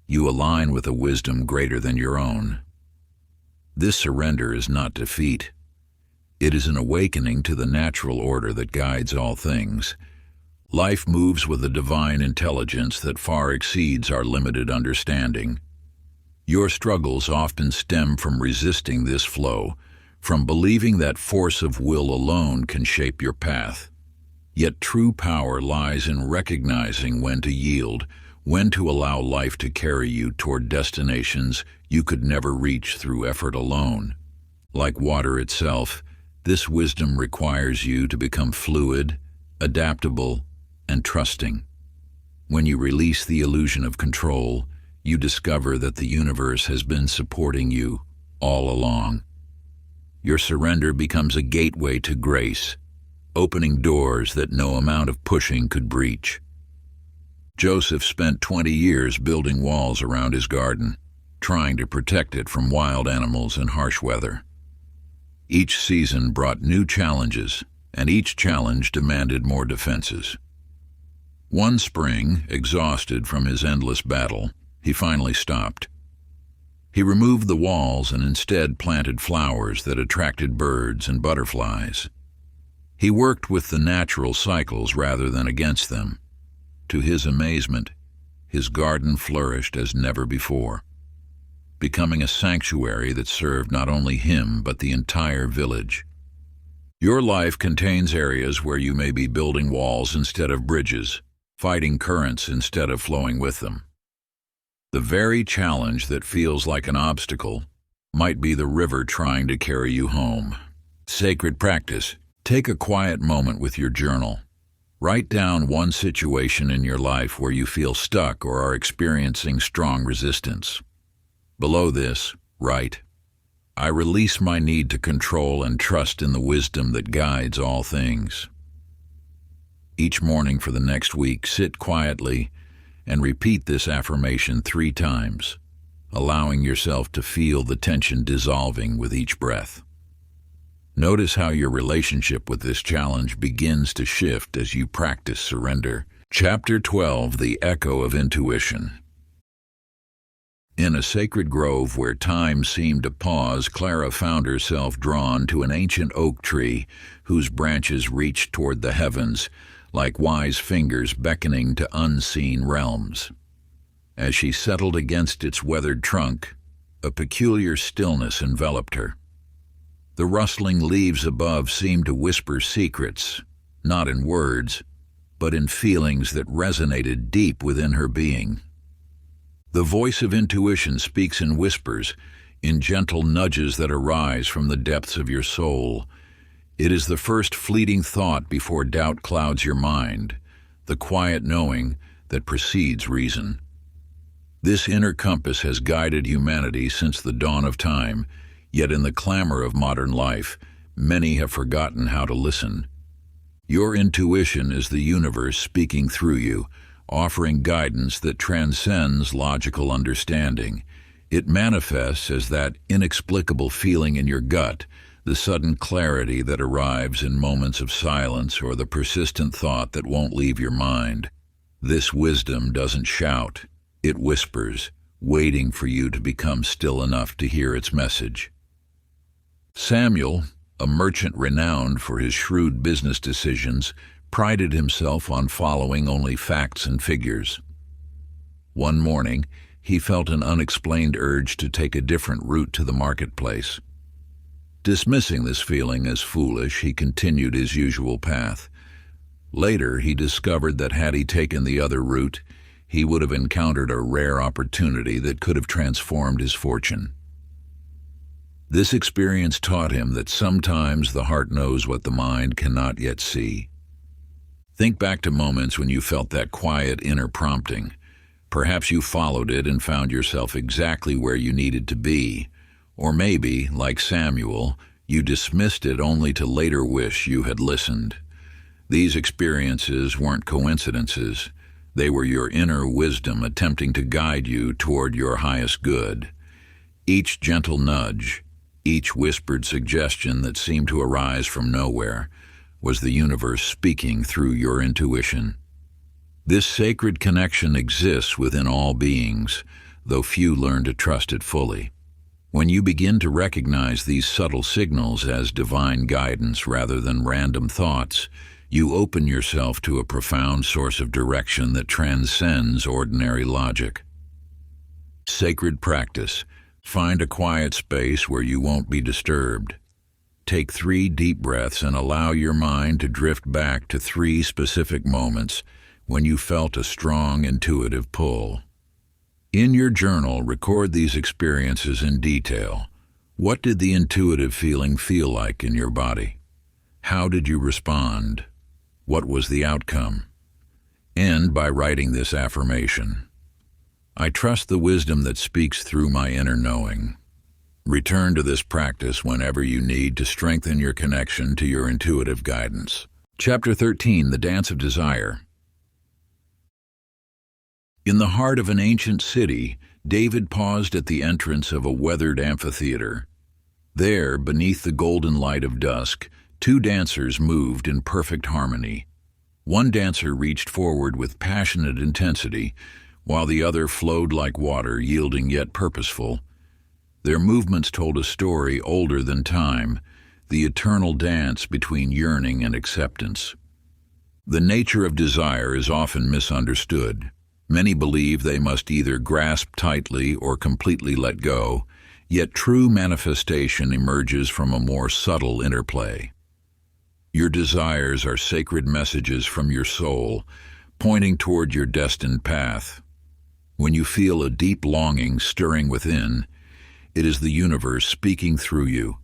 A: you align with a wisdom greater than your own. This surrender is not defeat. It is an awakening to the natural order that guides all things. Life moves with a divine intelligence that far exceeds our limited understanding. Your struggles often stem from resisting this flow, from believing that force of will alone can shape your path. Yet true power lies in recognizing when to yield, when to allow life to carry you toward destinations you could never reach through effort alone. Like water itself, this wisdom requires you to become fluid, adaptable, and trusting. When you release the illusion of control, you discover that the universe has been supporting you all along. Your surrender becomes a gateway to grace, opening doors that no amount of pushing could breach. Joseph spent 20 years building walls around his garden, trying to protect it from wild animals and harsh weather. Each season brought new challenges, and each challenge demanded more defenses. One spring, exhausted from his endless battle, he finally stopped. He removed the walls and instead planted flowers that attracted birds and butterflies. He worked with the natural cycles rather than against them. To his amazement, his garden flourished as never before, becoming a sanctuary that served not only him but the entire village. Your life contains areas where you may be building walls instead of bridges, fighting currents instead of flowing with them. The very challenge that feels like an obstacle might be the river trying to carry you home. Sacred practice. Take a quiet moment with your journal. Write down one situation in your life where you feel stuck or are experiencing strong resistance. Below this, write, "I release my need to control and trust in the wisdom that guides all things." Each morning for the next week, sit quietly and repeat this affirmation 3 times, allowing yourself to feel the tension dissolving with each breath. Notice how your relationship with this challenge begins to shift as you practice surrender. Chapter 12, The Echo of Intuition. In a sacred grove where time seemed to pause, Clara found herself drawn to an ancient oak tree whose branches reached toward the heavens, like wise fingers beckoning to unseen realms. As she settled against its weathered trunk, a peculiar stillness enveloped her. The rustling leaves above seemed to whisper secrets, not in words, but in feelings that resonated deep within her being. The voice of intuition speaks in whispers, in gentle nudges that arise from the depths of your soul. It is the first fleeting thought before doubt clouds your mind, the quiet knowing that precedes reason. This inner compass has guided humanity since the dawn of time, yet in the clamor of modern life, many have forgotten how to listen. Your intuition is the universe speaking through you, offering guidance that transcends logical understanding. It manifests as that inexplicable feeling in your gut, the sudden clarity that arrives in moments of silence or the persistent thought that won't leave your mind. This wisdom doesn't shout, it whispers, waiting for you to become still enough to hear its message. Samuel, a merchant renowned for his shrewd business decisions, prided himself on following only facts and figures. One morning, he felt an unexplained urge to take a different route to the marketplace. Dismissing this feeling as foolish, he continued his usual path. Later, he discovered that had he taken the other route, he would have encountered a rare opportunity that could have transformed his fortune. This experience taught him that sometimes the heart knows what the mind cannot yet see. Think back to moments when you felt that quiet inner prompting. Perhaps you followed it and found yourself exactly where you needed to be. Or maybe, like Samuel, you dismissed it only to later wish you had listened. These experiences weren't coincidences. They were your inner wisdom attempting to guide you toward your highest good. Each gentle nudge, each whispered suggestion that seemed to arise from nowhere, was the universe speaking through your intuition. This sacred connection exists within all beings, though few learn to trust it fully. When you begin to recognize these subtle signals as divine guidance rather than random thoughts, you open yourself to a profound source of direction that transcends ordinary logic. Sacred practice. Find a quiet space where you won't be disturbed. Take 3 deep breaths and allow your mind to drift back to 3 specific moments when you felt a strong intuitive pull. In your journal, record these experiences in detail. What did the intuitive feeling feel like in your body? How did you respond? What was the outcome? End by writing this affirmation. I trust the wisdom that speaks through my inner knowing. Return to this practice whenever you need to strengthen your connection to your intuitive guidance. Chapter 13, The Dance of Desire. In the heart of an ancient city, David paused at the entrance of a weathered amphitheater. There, beneath the golden light of dusk, 2 dancers moved in perfect harmony. One dancer reached forward with passionate intensity, while the other flowed like water, yielding yet purposeful. Their movements told a story older than time, the eternal dance between yearning and acceptance. The nature of desire is often misunderstood. Many believe they must either grasp tightly or completely let go, yet true manifestation emerges from a more subtle interplay. Your desires are sacred messages from your soul, pointing toward your destined path. When you feel a deep longing stirring within, it is the universe speaking through you,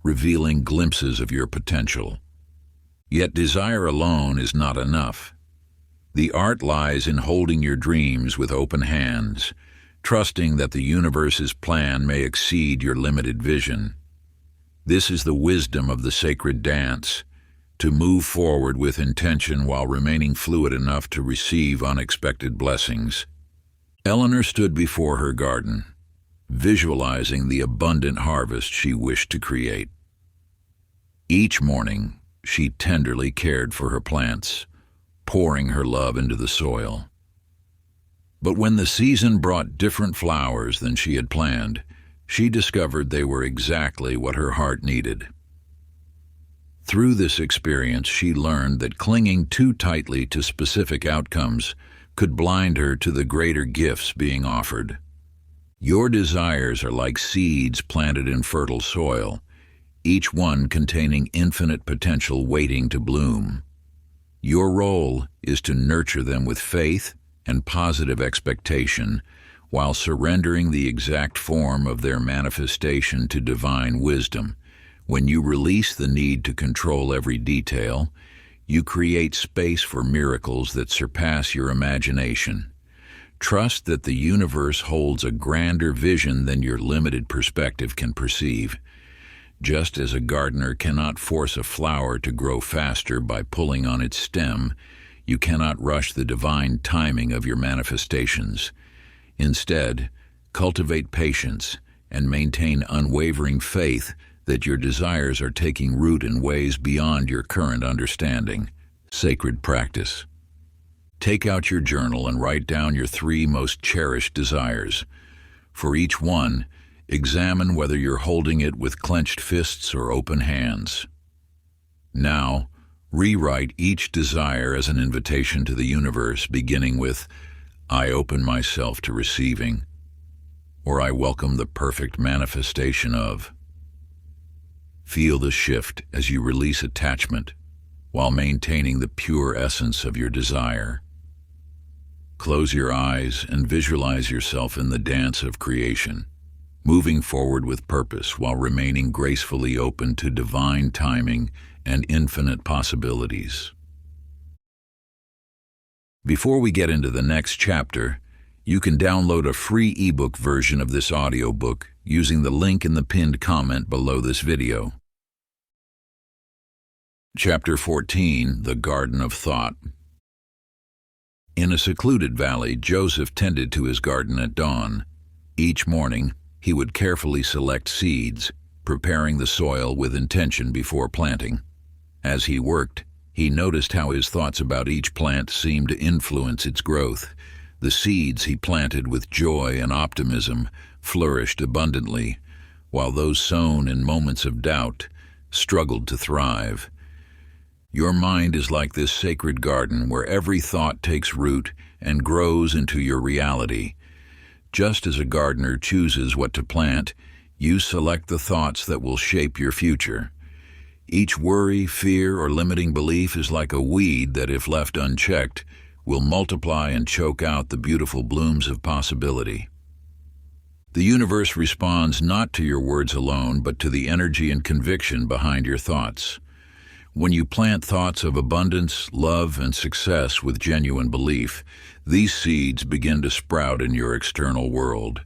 A: revealing glimpses of your potential. Yet desire alone is not enough. The art lies in holding your dreams with open hands, trusting that the universe's plan may exceed your limited vision. This is the wisdom of the sacred dance, to move forward with intention while remaining fluid enough to receive unexpected blessings. Eleanor stood before her garden, visualizing the abundant harvest she wished to create. Each morning, she tenderly cared for her plants, pouring her love into the soil. But when the season brought different flowers than she had planned, she discovered they were exactly what her heart needed. Through this experience, she learned that clinging too tightly to specific outcomes could blind her to the greater gifts being offered. Your desires are like seeds planted in fertile soil, each one containing infinite potential waiting to bloom. Your role is to nurture them with faith and positive expectation, while surrendering the exact form of their manifestation to divine wisdom. When you release the need to control every detail, you create space for miracles that surpass your imagination. Trust that the universe holds a grander vision than your limited perspective can perceive. Just as a gardener cannot force a flower to grow faster by pulling on its stem, you cannot rush the divine timing of your manifestations. Instead, cultivate patience and maintain unwavering faith that your desires are taking root in ways beyond your current understanding. Sacred practice. Take out your journal and write down your 3 most cherished desires. For each one, examine whether you're holding it with clenched fists or open hands. Now, rewrite each desire as an invitation to the universe, beginning with, "I open myself to receiving," or "I welcome the perfect manifestation of." Feel the shift as you release attachment while maintaining the pure essence of your desire. Close your eyes and visualize yourself in the dance of creation, moving forward with purpose while remaining gracefully open to divine timing and infinite possibilities. Before we get into the next chapter, you can download a free ebook version of this audiobook using the link in the pinned comment below this video. Chapter 14, The Garden of Thought. In a secluded valley, Joseph tended to his garden at dawn. Each morning, he would carefully select seeds, preparing the soil with intention before planting. As he worked, he noticed how his thoughts about each plant seemed to influence its growth. The seeds he planted with joy and optimism flourished abundantly, while those sown in moments of doubt struggled to thrive. Your mind is like this sacred garden where every thought takes root and grows into your reality. Just as a gardener chooses what to plant, you select the thoughts that will shape your future. Each worry, fear, or limiting belief is like a weed that, if left unchecked, will multiply and choke out the beautiful blooms of possibility. The universe responds not to your words alone, but to the energy and conviction behind your thoughts. When you plant thoughts of abundance, love, and success with genuine belief, these seeds begin to sprout in your external world.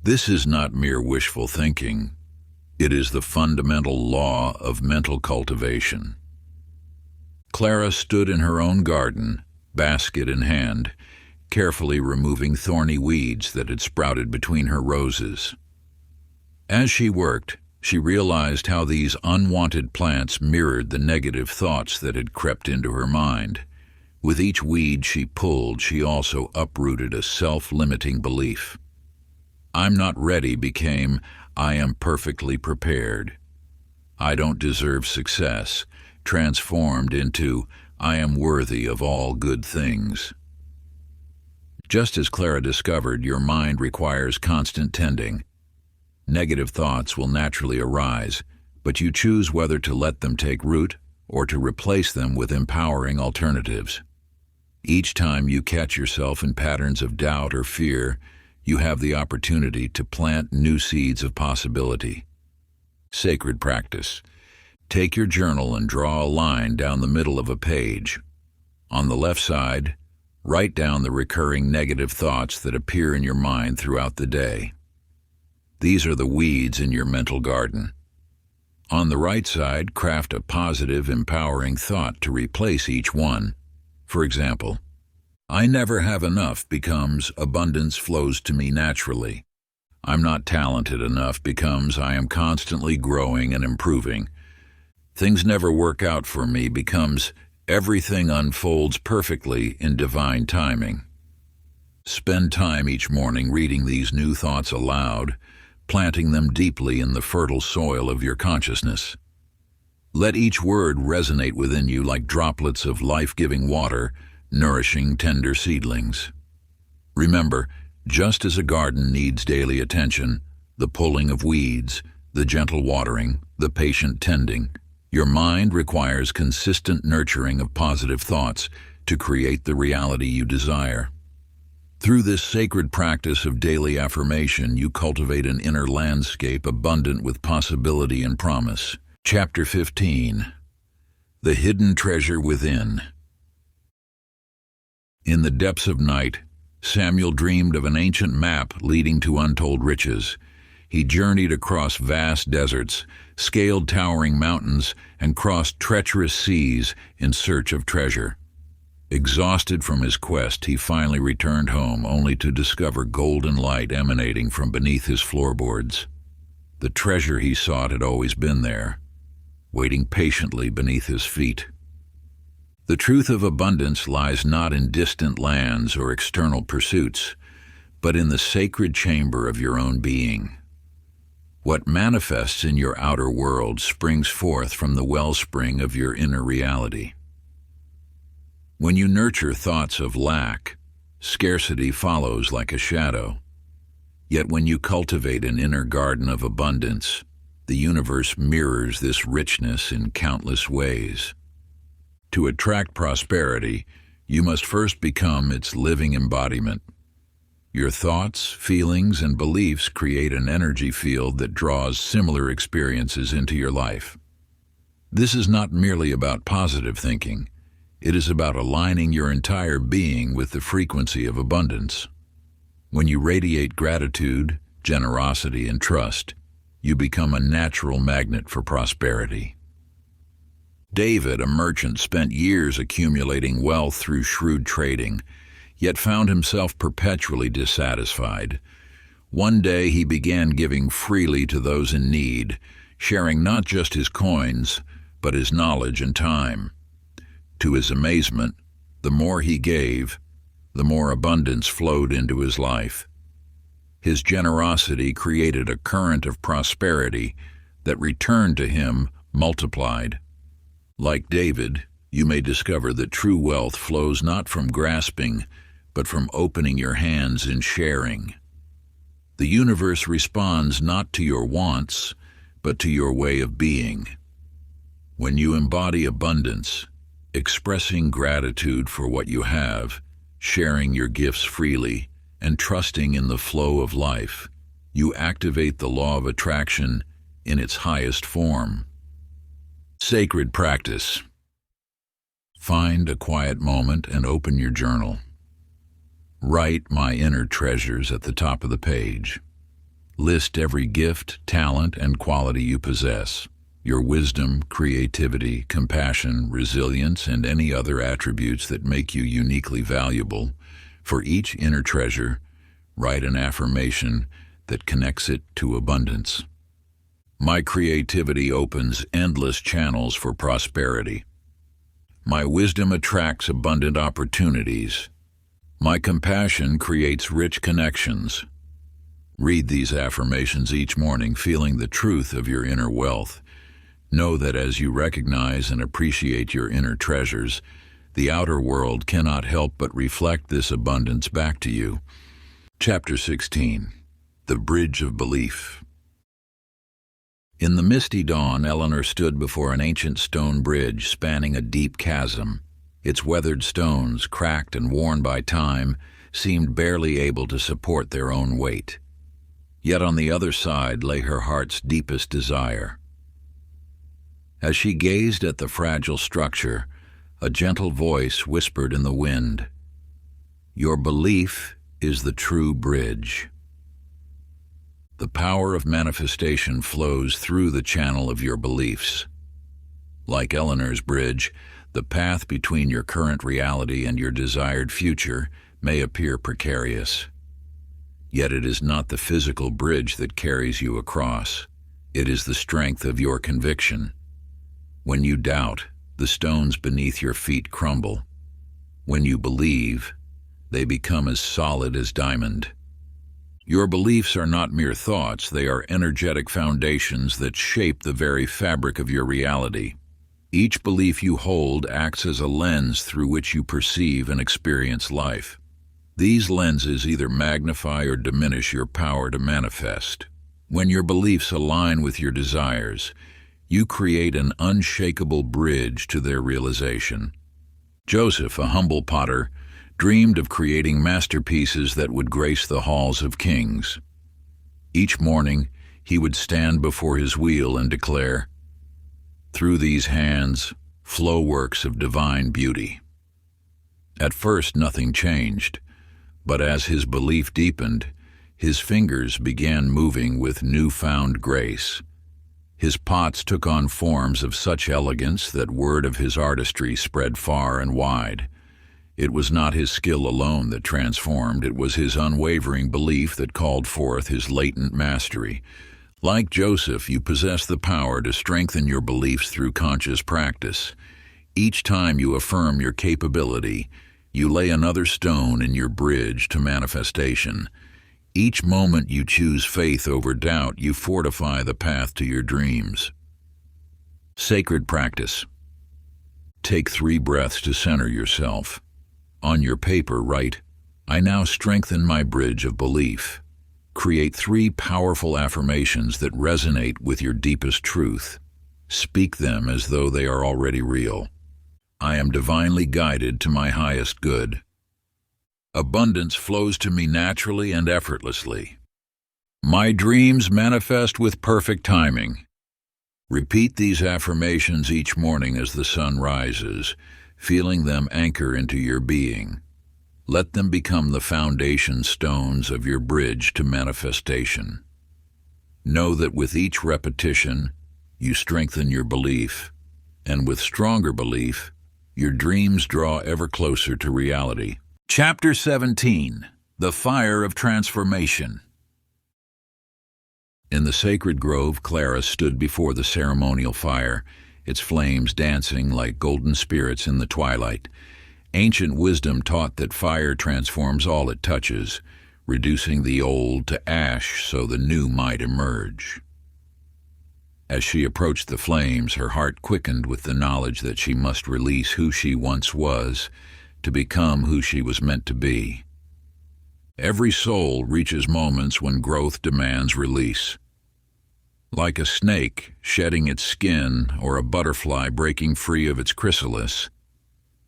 A: This is not mere wishful thinking. It is the fundamental law of mental cultivation. Clara stood in her own garden, basket in hand, carefully removing thorny weeds that had sprouted between her roses. As she worked, she realized how these unwanted plants mirrored the negative thoughts that had crept into her mind. With each weed she pulled, she also uprooted a self-limiting belief. "I'm not ready" became "I am perfectly prepared." "I don't deserve success" transformed into "I am worthy of all good things." Just as Clara discovered, your mind requires constant tending. Negative thoughts will naturally arise, but you choose whether to let them take root or to replace them with empowering alternatives. Each time you catch yourself in patterns of doubt or fear, you have the opportunity to plant new seeds of possibility. Sacred practice. Take your journal and draw a line down the middle of a page. On the left side, write down the recurring negative thoughts that appear in your mind throughout the day. These are the weeds in your mental garden. On the right side, craft a positive, empowering thought to replace each one. For example, "I never have enough" becomes "abundance flows to me naturally." "I'm not talented enough" becomes "I am constantly growing and improving." "Things never work out for me" becomes "everything unfolds perfectly in divine timing." Spend time each morning reading these new thoughts aloud, planting them deeply in the fertile soil of your consciousness. Let each word resonate within you like droplets of life-giving water, nourishing tender seedlings. Remember, just as a garden needs daily attention, the pulling of weeds, the gentle watering, the patient tending, your mind requires consistent nurturing of positive thoughts to create the reality you desire. Through this sacred practice of daily affirmation, you cultivate an inner landscape abundant with possibility and promise. Chapter 15. The Hidden Treasure Within. In the depths of night, Samuel dreamed of an ancient map leading to untold riches. He journeyed across vast deserts, scaled towering mountains, and crossed treacherous seas in search of treasure. Exhausted from his quest, he finally returned home, only to discover golden light emanating from beneath his floorboards. The treasure he sought had always been there, waiting patiently beneath his feet. The truth of abundance lies not in distant lands or external pursuits, but in the sacred chamber of your own being. What manifests in your outer world springs forth from the wellspring of your inner reality. When you nurture thoughts of lack, scarcity follows like a shadow. Yet when you cultivate an inner garden of abundance, the universe mirrors this richness in countless ways. To attract prosperity, You must first become its living embodiment. Your thoughts, feelings, and beliefs create an energy field that draws similar experiences into your life. This is not merely about positive thinking. It is about aligning your entire being with the frequency of abundance. When you radiate gratitude, generosity, and trust, you become a natural magnet for prosperity. David, a merchant, spent years accumulating wealth through shrewd trading, yet found himself perpetually dissatisfied. One day he began giving freely to those in need, sharing not just his coins, but his knowledge and time. To his amazement, the more he gave, the more abundance flowed into his life. His generosity created a current of prosperity that returned to him multiplied. Like David, you may discover that true wealth flows not from grasping, but from opening your hands in sharing. The universe responds not to your wants, but to your way of being. When you embody abundance, expressing gratitude for what you have, sharing your gifts freely, and trusting in the flow of life, you activate the law of attraction in its highest form. Sacred practice. Find a quiet moment and open your journal. Write "My Inner Treasures" at the top of the page. List every gift, talent, and quality you possess. Your wisdom, creativity, compassion, resilience, and any other attributes that make you uniquely valuable. For each inner treasure, write an affirmation that connects it to abundance. My creativity opens endless channels for prosperity. My wisdom attracts abundant opportunities. My compassion creates rich connections. Read these affirmations each morning, feeling the truth of your inner wealth. Know that as you recognize and appreciate your inner treasures, the outer world cannot help but reflect this abundance back to you. Chapter 16. The Bridge of Belief. In the misty dawn, Eleanor stood before an ancient stone bridge spanning a deep chasm. Its weathered stones, cracked and worn by time, seemed barely able to support their own weight. Yet on the other side lay her heart's deepest desire. As she gazed at the fragile structure, a gentle voice whispered in the wind, "Your belief is the true bridge." The power of manifestation flows through the channel of your beliefs. Like Eleanor's bridge, the path between your current reality and your desired future may appear precarious. Yet it is not the physical bridge that carries you across. It is the strength of your conviction. When you doubt, the stones beneath your feet crumble. When you believe, they become as solid as diamond. Your beliefs are not mere thoughts, they are energetic foundations that shape the very fabric of your reality. Each belief you hold acts as a lens through which you perceive and experience life. These lenses either magnify or diminish your power to manifest. When your beliefs align with your desires, you create an unshakable bridge to their realization. Joseph, a humble potter, dreamed of creating masterpieces that would grace the halls of kings. Each morning, he would stand before his wheel and declare, "Through these hands flow works of divine beauty." At first, nothing changed, but as his belief deepened, his fingers began moving with newfound grace. His pots took on forms of such elegance that word of his artistry spread far and wide. It was not his skill alone that transformed, it was his unwavering belief that called forth his latent mastery. Like Joseph, you possess the power to strengthen your beliefs through conscious practice. Each time you affirm your capability, you lay another stone in your bridge to manifestation. Each moment you choose faith over doubt, you fortify the path to your dreams. Sacred practice. Take 3 breaths to center yourself. On your paper, write, "I now strengthen my bridge of belief." Create 3 powerful affirmations that resonate with your deepest truth. Speak them as though they are already real. I am divinely guided to my highest good. Abundance flows to me naturally and effortlessly. My dreams manifest with perfect timing. Repeat these affirmations each morning as the sun rises, feeling them anchor into your being. Let them become the foundation stones of your bridge to manifestation. Know that with each repetition, you strengthen your belief, and with stronger belief, your dreams draw ever closer to reality. Chapter 17: The Fire of Transformation. In the sacred grove, Clara stood before the ceremonial fire, its flames dancing like golden spirits in the twilight. Ancient wisdom taught that fire transforms all it touches, reducing the old to ash so the new might emerge. As she approached the flames, her heart quickened with the knowledge that she must release who she once was to become who she was meant to be. Every soul reaches moments when growth demands release. Like a snake shedding its skin or a butterfly breaking free of its chrysalis,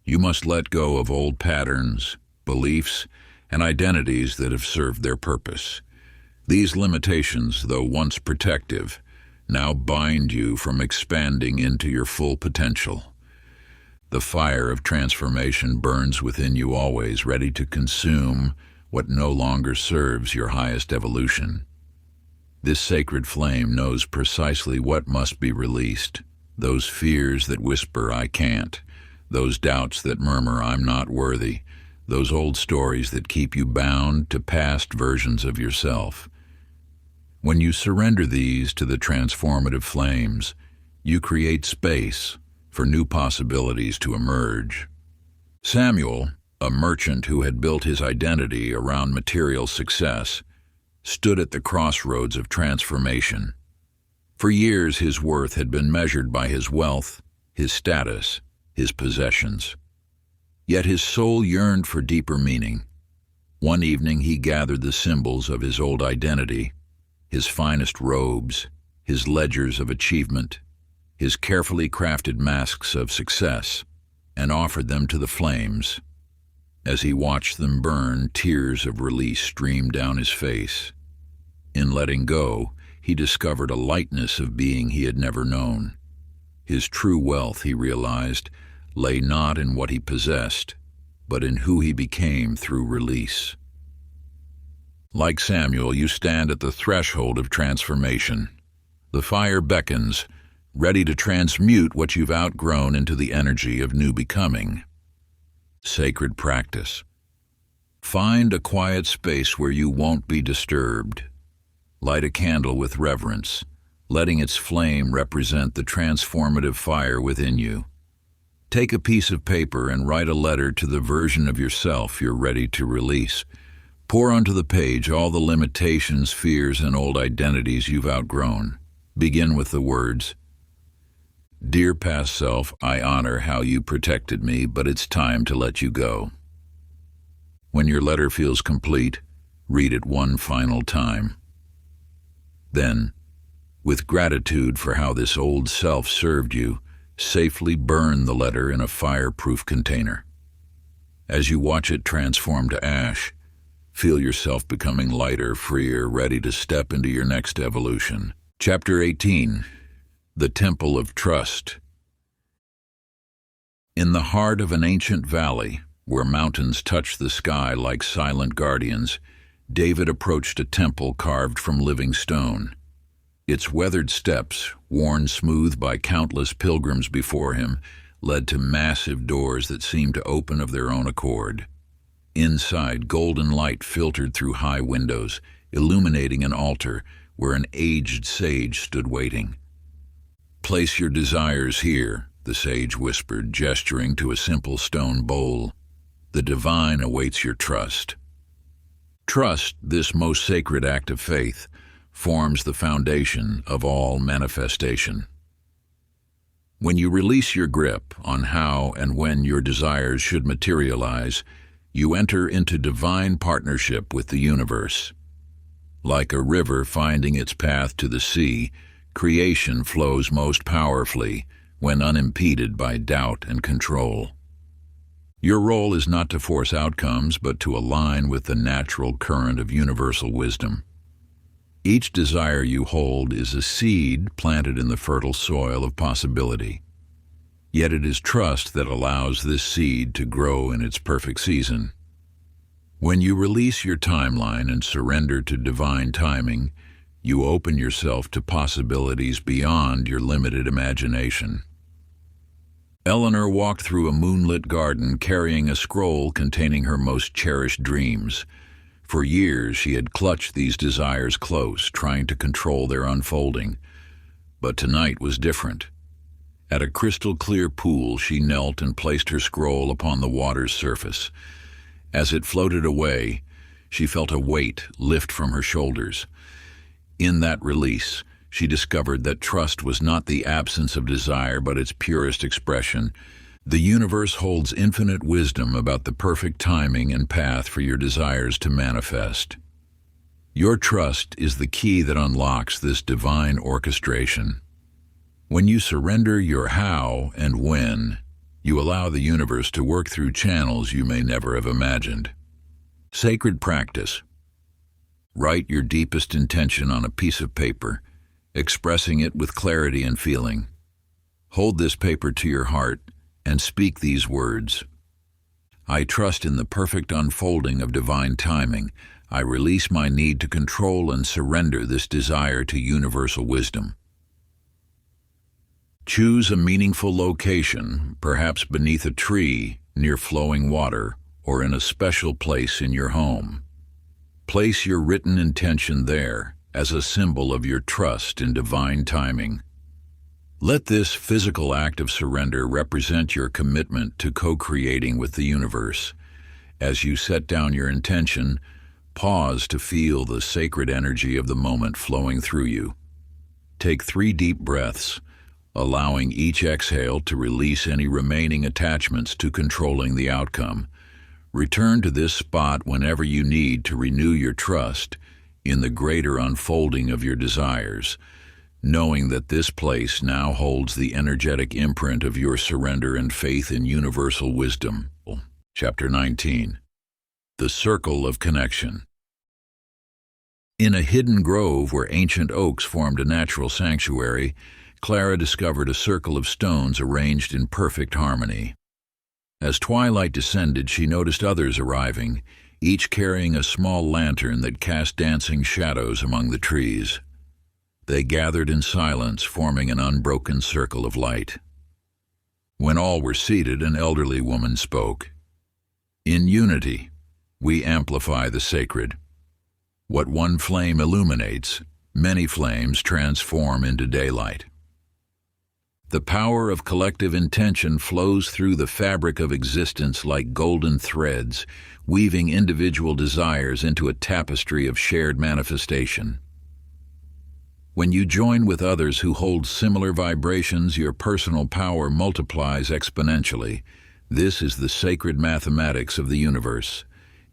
A: you must let go of old patterns, beliefs, and identities that have served their purpose. These limitations, though once protective, now bind you from expanding into your full potential. The fire of transformation burns within you always, ready to consume what no longer serves your highest evolution. This sacred flame knows precisely what must be released, those fears that whisper, "I can't," those doubts that murmur, "I'm not worthy," those old stories that keep you bound to past versions of yourself. When you surrender these to the transformative flames, you create space for new possibilities to emerge. Samuel, a merchant who had built his identity around material success, stood at the crossroads of transformation. For years, his worth had been measured by his wealth, his status, his possessions. Yet his soul yearned for deeper meaning. One evening he gathered the symbols of his old identity, his finest robes, his ledgers of achievement, his carefully crafted masks of success, and offered them to the flames. As he watched them burn, tears of release streamed down his face. In letting go, he discovered a lightness of being he had never known. His true wealth, he realized, lay not in what he possessed, but in who he became through release. Like Samuel, you stand at the threshold of transformation. The fire beckons, ready to transmute what you've outgrown into the energy of new becoming. Sacred practice. Find a quiet space where you won't be disturbed. Light a candle with reverence, letting its flame represent the transformative fire within you. Take a piece of paper and write a letter to the version of yourself you're ready to release. Pour onto the page all the limitations, fears, and old identities you've outgrown. Begin with the words, "Dear past self, I honor how you protected me, but it's time to let you go." When your letter feels complete, read it one final time. Then, with gratitude for how this old self served you, safely burn the letter in a fireproof container. As you watch it transform to ash, feel yourself becoming lighter, freer, ready to step into your next evolution. Chapter 18: The Temple of Trust. In the heart of an ancient valley, where mountains touch the sky like silent guardians, David approached a temple carved from living stone. Its weathered steps, worn smooth by countless pilgrims before him, led to massive doors that seemed to open of their own accord. Inside, golden light filtered through high windows, illuminating an altar where an aged sage stood waiting. "Place your desires here," the sage whispered, gesturing to a simple stone bowl. "The divine awaits your trust." Trust, this most sacred act of faith, forms the foundation of all manifestation. When you release your grip on how and when your desires should materialize, you enter into divine partnership with the universe. Like a river finding its path to the sea, creation flows most powerfully when unimpeded by doubt and control. Your role is not to force outcomes, but to align with the natural current of universal wisdom. Each desire you hold is a seed planted in the fertile soil of possibility. Yet it is trust that allows this seed to grow in its perfect season. When you release your timeline and surrender to divine timing, you open yourself to possibilities beyond your limited imagination. Eleanor walked through a moonlit garden carrying a scroll containing her most cherished dreams. For years she had clutched these desires close, trying to control their unfolding. But tonight was different. At a crystal-clear pool, she knelt and placed her scroll upon the water's surface. As it floated away, she felt a weight lift from her shoulders. In that release, she discovered that trust was not the absence of desire, but its purest expression. The universe holds infinite wisdom about the perfect timing and path for your desires to manifest. Your trust is the key that unlocks this divine orchestration. When you surrender your how and when, you allow the universe to work through channels you may never have imagined. Sacred practice. Write your deepest intention on a piece of paper, expressing it with clarity and feeling. Hold this paper to your heart and speak these words. I trust in the perfect unfolding of divine timing. I release my need to control and surrender this desire to universal wisdom. Choose a meaningful location, perhaps beneath a tree, near flowing water, or in a special place in your home. Place your written intention there as a symbol of your trust in divine timing. Let this physical act of surrender represent your commitment to co-creating with the universe. As you set down your intention, pause to feel the sacred energy of the moment flowing through you. Take 3 deep breaths, allowing each exhale to release any remaining attachments to controlling the outcome. Return to this spot whenever you need to renew your trust in the greater unfolding of your desires, knowing that this place now holds the energetic imprint of your surrender and faith in universal wisdom. Chapter 19. The Circle of Connection. In a hidden grove where ancient oaks formed a natural sanctuary, Clara discovered a circle of stones arranged in perfect harmony. As twilight descended, she noticed others arriving, each carrying a small lantern that cast dancing shadows among the trees. They gathered in silence, forming an unbroken circle of light. When all were seated, an elderly woman spoke. In unity, we amplify the sacred. What one flame illuminates, many flames transform into daylight. The power of collective intention flows through the fabric of existence like golden threads, weaving individual desires into a tapestry of shared manifestation. When you join with others who hold similar vibrations, your personal power multiplies exponentially. This is the sacred mathematics of the universe.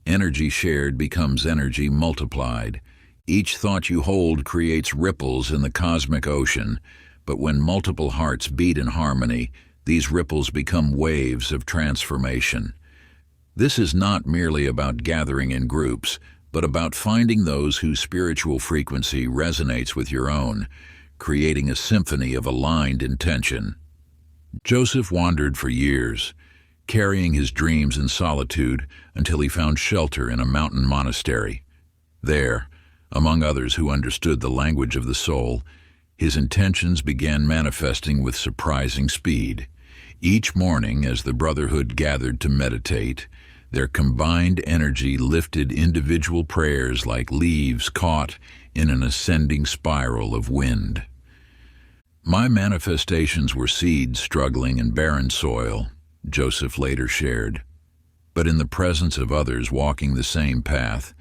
A: Energy shared becomes energy multiplied. Each thought you hold creates ripples in the cosmic ocean, but when multiple hearts beat in harmony, these ripples become waves of transformation. This is not merely about gathering in groups, but about finding those whose spiritual frequency resonates with your own, creating a symphony of aligned intention. Joseph wandered for years, carrying his dreams in solitude until he found shelter in a mountain monastery. There, among others who understood the language of the soul, his intentions began manifesting with surprising speed. Each morning, as the brotherhood gathered to meditate, their combined energy lifted individual prayers like leaves caught in an ascending spiral of wind. My manifestations were seeds struggling in barren soil, Joseph later shared. But in the presence of others walking the same path,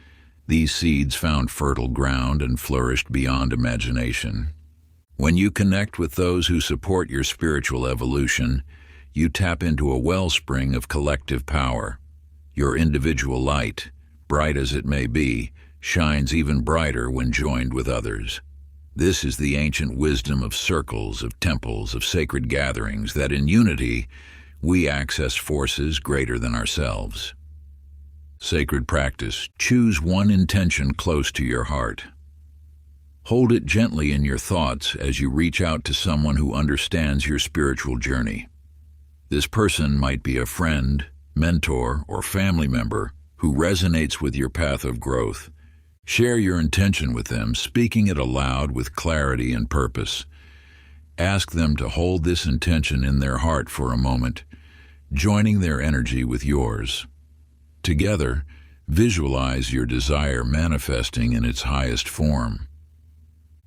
A: these seeds found fertile ground and flourished beyond imagination. When you connect with those who support your spiritual evolution, you tap into a wellspring of collective power. Your individual light, bright as it may be, shines even brighter when joined with others. This is the ancient wisdom of circles, of temples, of sacred gatherings, that in unity we access forces greater than ourselves. Sacred practice. Choose one intention close to your heart. Hold it gently in your thoughts as you reach out to someone who understands your spiritual journey. This person might be a friend, mentor, or family member who resonates with your path of growth. Share your intention with them, speaking it aloud with clarity and purpose. Ask them to hold this intention in their heart for a moment, joining their energy with yours. Together, visualize your desire manifesting in its highest form.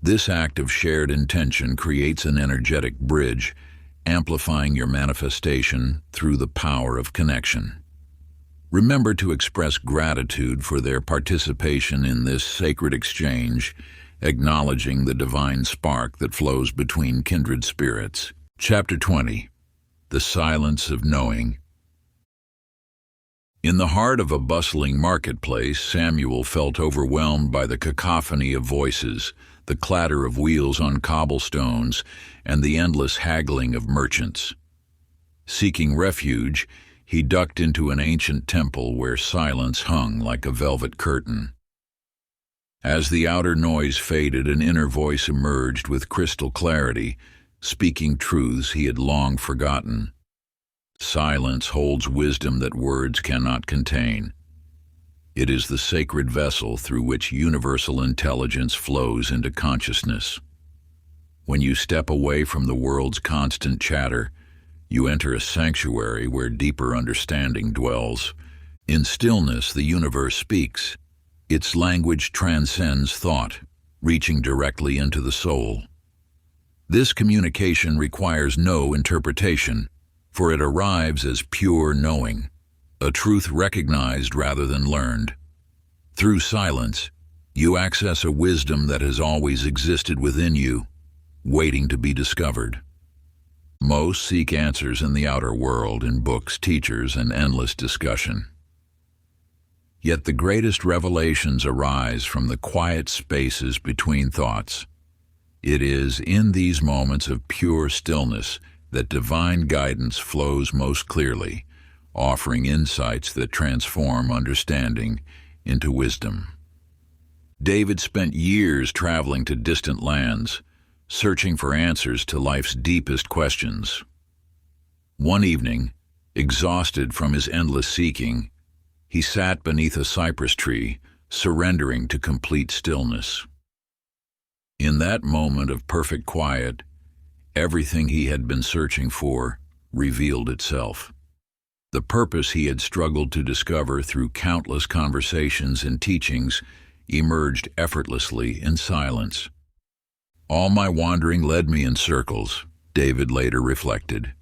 A: This act of shared intention creates an energetic bridge, amplifying your manifestation through the power of connection. Remember to express gratitude for their participation in this sacred exchange, acknowledging the divine spark that flows between kindred spirits. Chapter 20. The Silence of Knowing. In the heart of a bustling marketplace, Samuel felt overwhelmed by the cacophony of voices, the clatter of wheels on cobblestones, and the endless haggling of merchants. Seeking refuge, he ducked into an ancient temple where silence hung like a velvet curtain. As the outer noise faded, an inner voice emerged with crystal clarity, speaking truths he had long forgotten. Silence holds wisdom that words cannot contain. It is the sacred vessel through which universal intelligence flows into consciousness. When you step away from the world's constant chatter, you enter a sanctuary where deeper understanding dwells. In stillness, the universe speaks. Its language transcends thought, reaching directly into the soul. This communication requires no interpretation, for it arrives as pure knowing, a truth recognized rather than learned. Through silence, you access a wisdom that has always existed within you, waiting to be discovered. Most seek answers in the outer world, in books, teachers, and endless discussion. Yet the greatest revelations arise from the quiet spaces between thoughts. It is in these moments of pure stillness that divine guidance flows most clearly, offering insights that transform understanding into wisdom. David spent years traveling to distant lands, searching for answers to life's deepest questions. One evening, exhausted from his endless seeking, he sat beneath a cypress tree, surrendering to complete stillness. In that moment of perfect quiet, everything he had been searching for revealed itself. The purpose he had struggled to discover through countless conversations and teachings emerged effortlessly in silence. All my wandering led me in circles, David later reflected,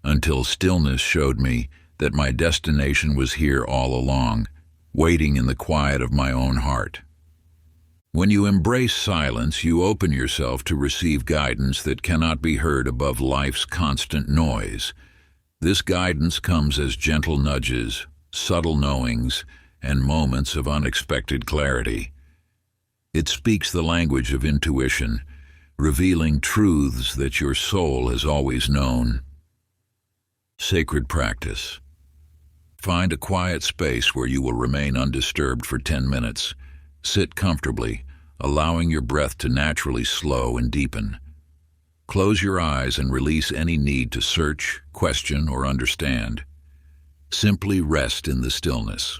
A: until stillness showed me that my destination was here all along, waiting in the quiet of my own heart. When you embrace silence, you open yourself to receive guidance that cannot be heard above life's constant noise. This guidance comes as gentle nudges, subtle knowings, and moments of unexpected clarity. It speaks the language of intuition, revealing truths that your soul has always known. Sacred practice. Find a quiet space where you will remain undisturbed for 10 minutes. Sit comfortably, allowing your breath to naturally slow and deepen. Close your eyes and release any need to search, question, or understand. Simply rest in the stillness.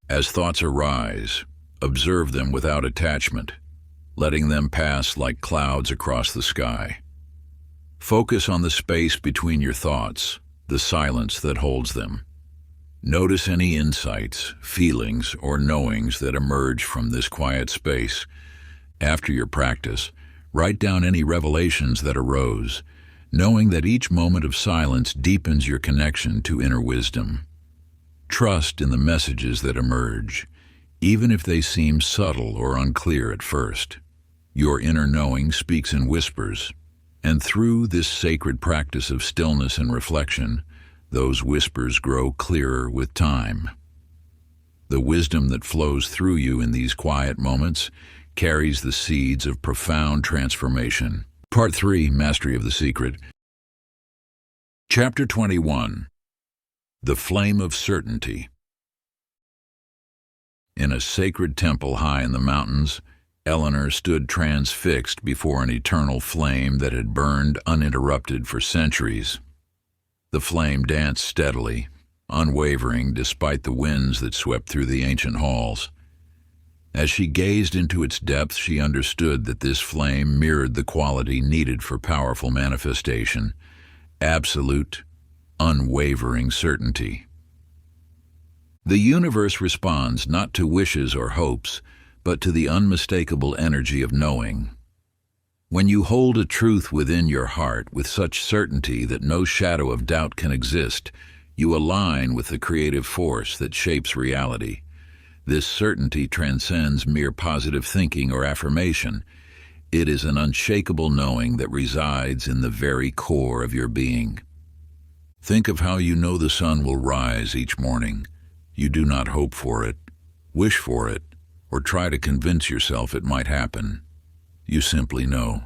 A: As thoughts arise, observe them without attachment, letting them pass like clouds across the sky. Focus on the space between your thoughts, the silence that holds them. Notice any insights, feelings, or knowings that emerge from this quiet space. After your practice, write down any revelations that arose, knowing that each moment of silence deepens your connection to inner wisdom. Trust in the messages that emerge, even if they seem subtle or unclear at first. Your inner knowing speaks in whispers, and through this sacred practice of stillness and reflection, those whispers grow clearer with time. The wisdom that flows through you in these quiet moments carries the seeds of profound transformation. Part 3, Mastery of the Secret. Chapter 21. The Flame of Certainty. In a sacred temple high in the mountains, Eleanor stood transfixed before an eternal flame that had burned uninterrupted for centuries. The flame danced steadily, unwavering despite the winds that swept through the ancient halls. As she gazed into its depths, she understood that this flame mirrored the quality needed for powerful manifestation: absolute, unwavering certainty. The universe responds not to wishes or hopes, but to the unmistakable energy of knowing. When you hold a truth within your heart with such certainty that no shadow of doubt can exist, you align with the creative force that shapes reality. This certainty transcends mere positive thinking or affirmation. It is an unshakable knowing that resides in the very core of your being. Think of how you know the sun will rise each morning. You do not hope for it, wish for it, or try to convince yourself it might happen. You simply know.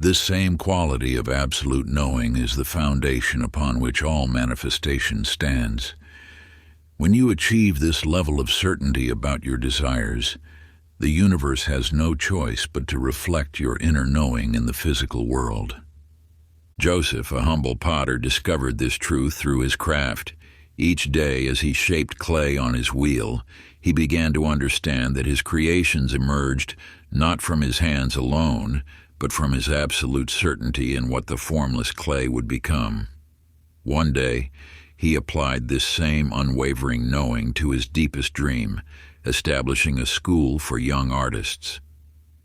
A: This same quality of absolute knowing is the foundation upon which all manifestation stands. When you achieve this level of certainty about your desires, the universe has no choice but to reflect your inner knowing in the physical world. Joseph, a humble potter, discovered this truth through his craft. Each day, as he shaped clay on his wheel, he began to understand that his creations emerged not from his hands alone, but from his absolute certainty in what the formless clay would become. One day, he applied this same unwavering knowing to his deepest dream, establishing a school for young artists.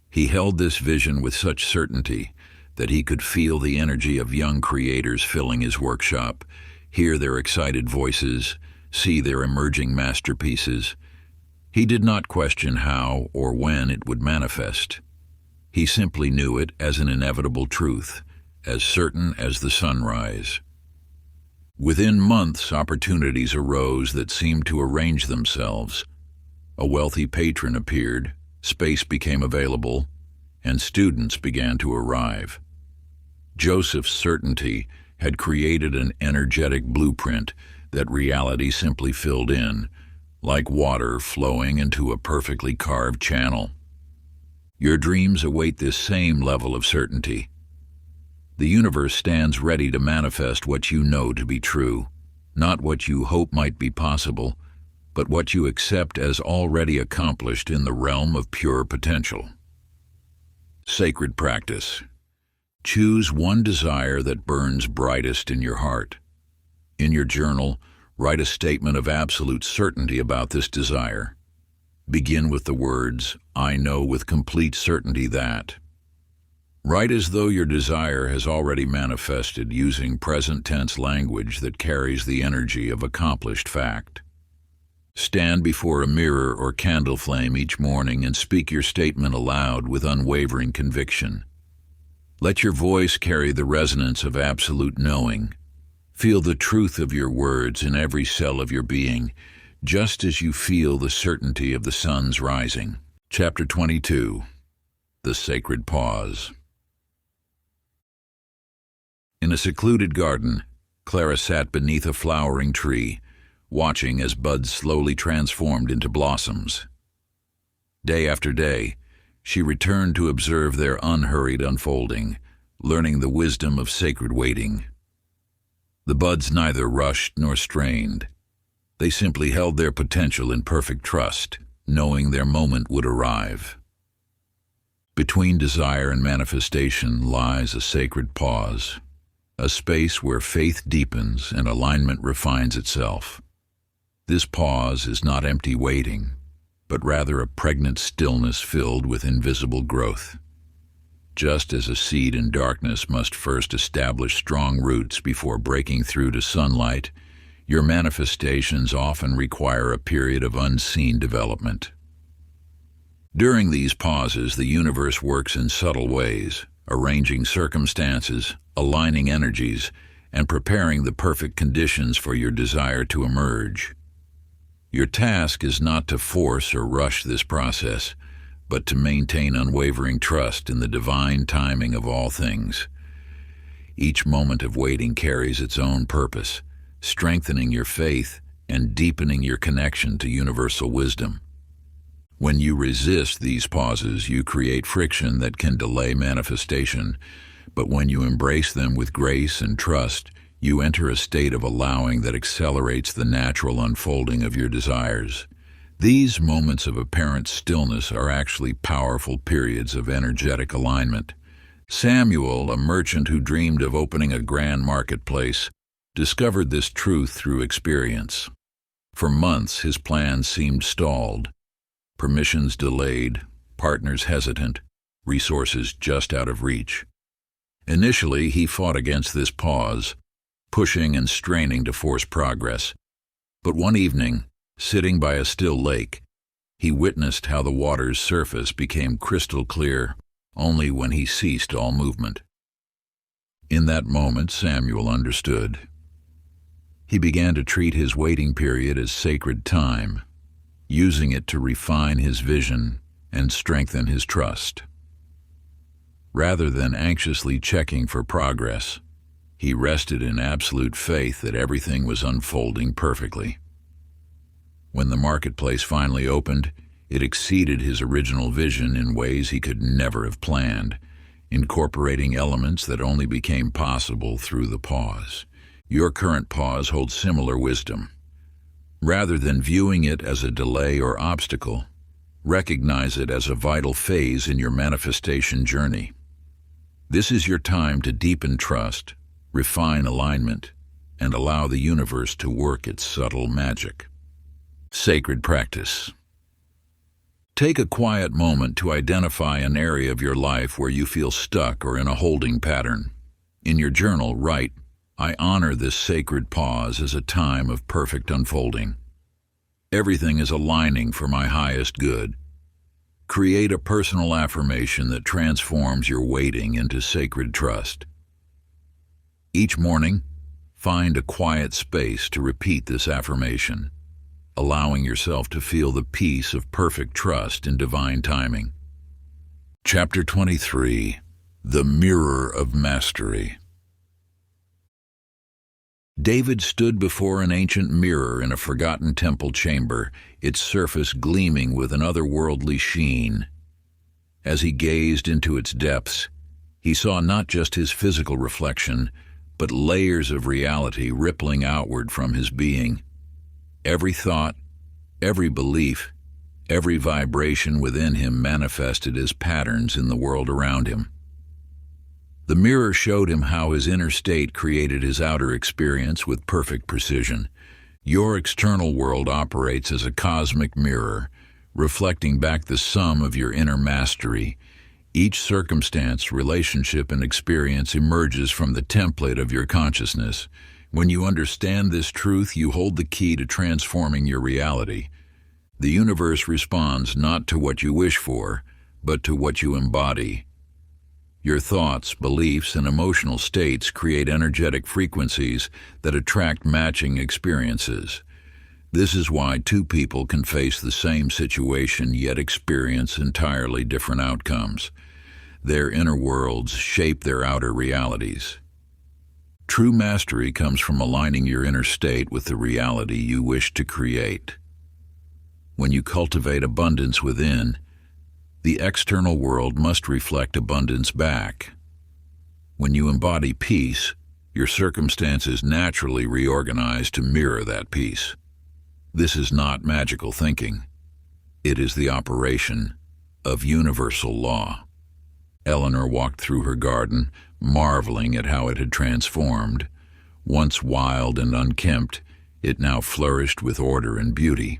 A: He held this vision with such certainty that he could feel the energy of young creators filling his workshop, hear their excited voices, see their emerging masterpieces. He did not question how or when it would manifest. He simply knew it as an inevitable truth, as certain as the sunrise. Within months, opportunities arose that seemed to arrange themselves. A wealthy patron appeared, space became available, and students began to arrive. Joseph's certainty had created an energetic blueprint that reality simply filled in, like water flowing into a perfectly carved channel. Your dreams await this same level of certainty. The universe stands ready to manifest what you know to be true, not what you hope might be possible, but what you accept as already accomplished in the realm of pure potential. Sacred practice. Choose one desire that burns brightest in your heart. In your journal, write a statement of absolute certainty about this desire. Begin with the words, "I know with complete certainty that." Write as though your desire has already manifested, using present tense language that carries the energy of accomplished fact. Stand before a mirror or candle flame each morning and speak your statement aloud with unwavering conviction. Let your voice carry the resonance of absolute knowing. Feel the truth of your words in every cell of your being, just as you feel the certainty of the sun's rising. Chapter 22. The Sacred Pause. In a secluded garden, Clara sat beneath a flowering tree, watching as buds slowly transformed into blossoms. Day after day, she returned to observe their unhurried unfolding, learning the wisdom of sacred waiting. The buds neither rushed nor strained. They simply held their potential in perfect trust, knowing their moment would arrive. Between desire and manifestation lies a sacred pause, a space where faith deepens and alignment refines itself. This pause is not empty waiting, but rather a pregnant stillness filled with invisible growth. Just as a seed in darkness must first establish strong roots before breaking through to sunlight, your manifestations often require a period of unseen development. During these pauses, the universe works in subtle ways, arranging circumstances, aligning energies, and preparing the perfect conditions for your desire to emerge. Your task is not to force or rush this process, but to maintain unwavering trust in the divine timing of all things. Each moment of waiting carries its own purpose, strengthening your faith and deepening your connection to universal wisdom. When you resist these pauses, you create friction that can delay manifestation, but when you embrace them with grace and trust, you enter a state of allowing that accelerates the natural unfolding of your desires. These moments of apparent stillness are actually powerful periods of energetic alignment. Samuel, a merchant who dreamed of opening a grand marketplace, discovered this truth through experience. For months, his plans seemed stalled, permissions delayed, partners hesitant, resources just out of reach. Initially, he fought against this pause, pushing and straining to force progress. But one evening, sitting by a still lake, he witnessed how the water's surface became crystal clear only when he ceased all movement. In that moment, Samuel understood. He began to treat his waiting period as sacred time, using it to refine his vision and strengthen his trust. Rather than anxiously checking for progress, he rested in absolute faith that everything was unfolding perfectly. When the marketplace finally opened, it exceeded his original vision in ways he could never have planned, incorporating elements that only became possible through the pause. Your current pause holds similar wisdom. Rather than viewing it as a delay or obstacle, recognize it as a vital phase in your manifestation journey. This is your time to deepen trust, refine alignment, and allow the universe to work its subtle magic. Sacred practice. Take a quiet moment to identify an area of your life where you feel stuck or in a holding pattern. In your journal, write, "I honor this sacred pause as a time of perfect unfolding. Everything is aligning for my highest good." Create a personal affirmation that transforms your waiting into sacred trust. Each morning, find a quiet space to repeat this affirmation, allowing yourself to feel the peace of perfect trust in divine timing. Chapter 23. The Mirror of Mastery. David stood before an ancient mirror in a forgotten temple chamber, its surface gleaming with an otherworldly sheen. As he gazed into its depths, he saw not just his physical reflection, but layers of reality rippling outward from his being. Every thought, every belief, every vibration within him manifested as patterns in the world around him. The mirror showed him how his inner state created his outer experience with perfect precision. Your external world operates as a cosmic mirror, reflecting back the sum of your inner mastery. Each circumstance, relationship, and experience emerges from the template of your consciousness. When you understand this truth, you hold the key to transforming your reality. The universe responds not to what you wish for, but to what you embody. Your thoughts, beliefs, and emotional states create energetic frequencies that attract matching experiences. This is why two people can face the same situation yet experience entirely different outcomes. Their inner worlds shape their outer realities. True mastery comes from aligning your inner state with the reality you wish to create. When you cultivate abundance within, the external world must reflect abundance back. When you embody peace, your circumstances naturally reorganize to mirror that peace. This is not magical thinking. It is the operation of universal law. Eleanor walked through her garden, marveling at how it had transformed. Once wild and unkempt, it now flourished with order and beauty.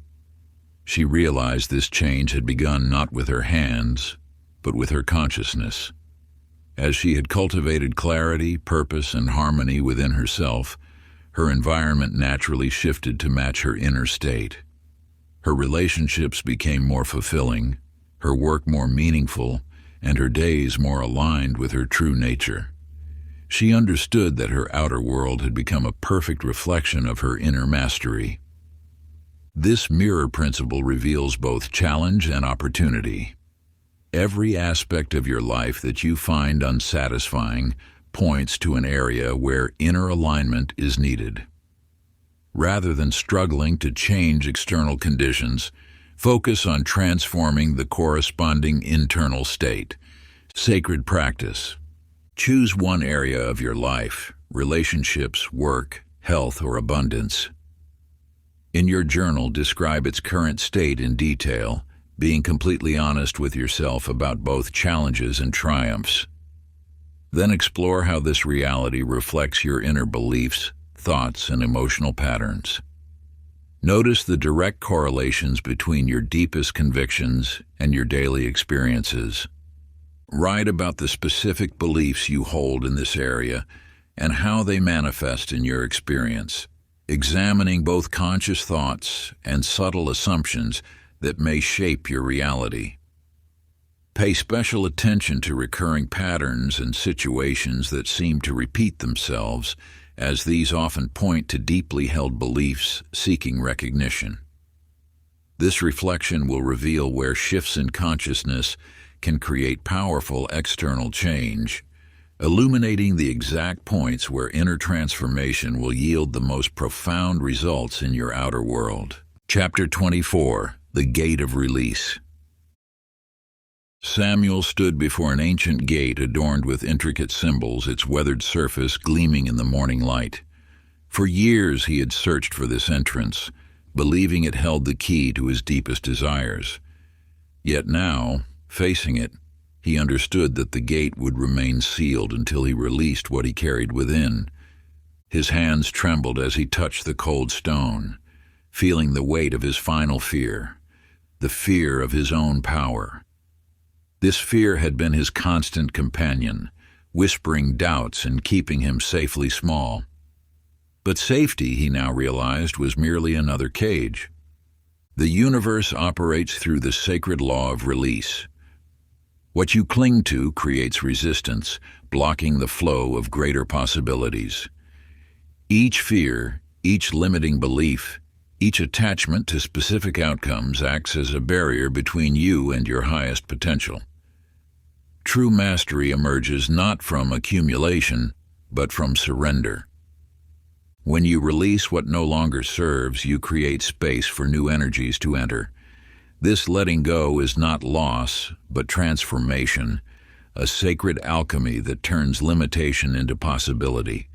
A: She realized this change had begun not with her hands, but with her consciousness. As she had cultivated clarity, purpose, and harmony within herself, her environment naturally shifted to match her inner state. Her relationships became more fulfilling, her work more meaningful, and her days more aligned with her true nature. She understood that her outer world had become a perfect reflection of her inner mastery. This mirror principle reveals both challenge and opportunity. Every aspect of your life that you find unsatisfying points to an area where inner alignment is needed. Rather than struggling to change external conditions, focus on transforming the corresponding internal state. Sacred practice. Choose one area of your life, relationships, work, health, or abundance. In your journal, describe its current state in detail, being completely honest with yourself about both challenges and triumphs. Then explore how this reality reflects your inner beliefs, thoughts, and emotional patterns. Notice the direct correlations between your deepest convictions and your daily experiences. Write about the specific beliefs you hold in this area and how they manifest in your experience, examining both conscious thoughts and subtle assumptions that may shape your reality. Pay special attention to recurring patterns and situations that seem to repeat themselves, as these often point to deeply held beliefs seeking recognition. This reflection will reveal where shifts in consciousness can create powerful external change, illuminating the exact points where inner transformation will yield the most profound results in your outer world. Chapter 24. The Gate of Release. Samuel stood before an ancient gate adorned with intricate symbols, its weathered surface gleaming in the morning light. For years he had searched for this entrance, believing it held the key to his deepest desires. Yet now, facing it, he understood that the gate would remain sealed until he released what he carried within. His hands trembled as he touched the cold stone, feeling the weight of his final fear, the fear of his own power. This fear had been his constant companion, whispering doubts and keeping him safely small. But safety, he now realized, was merely another cage. The universe operates through the sacred law of release. What you cling to creates resistance, blocking the flow of greater possibilities. Each fear, each limiting belief, each attachment to specific outcomes acts as a barrier between you and your highest potential. True mastery emerges not from accumulation, but from surrender. When you release what no longer serves, you create space for new energies to enter. This letting go is not loss, but transformation, a sacred alchemy that turns limitation into possibility.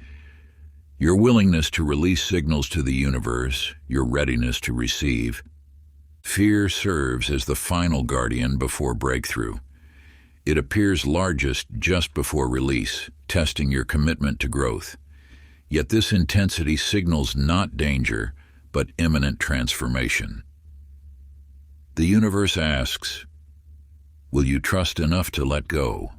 A: Your willingness to release signals to the universe, your readiness to receive. Fear serves as the final guardian before breakthrough. It appears largest just before release, testing your commitment to growth. Yet this intensity signals not danger, but imminent transformation. The universe asks, will you trust enough to let go?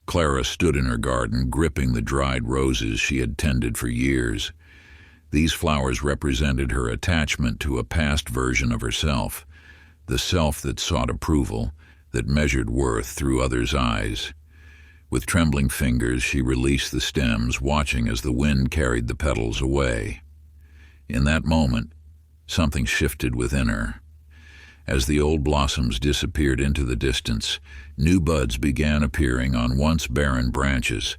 A: Clara stood in her garden, gripping the dried roses she had tended for years. These flowers represented her attachment to a past version of herself, the self that sought approval, that measured worth through others' eyes. With trembling fingers, she released the stems, watching as the wind carried the petals away. In that moment, something shifted within her. As the old blossoms disappeared into the distance, new buds began appearing on once barren branches.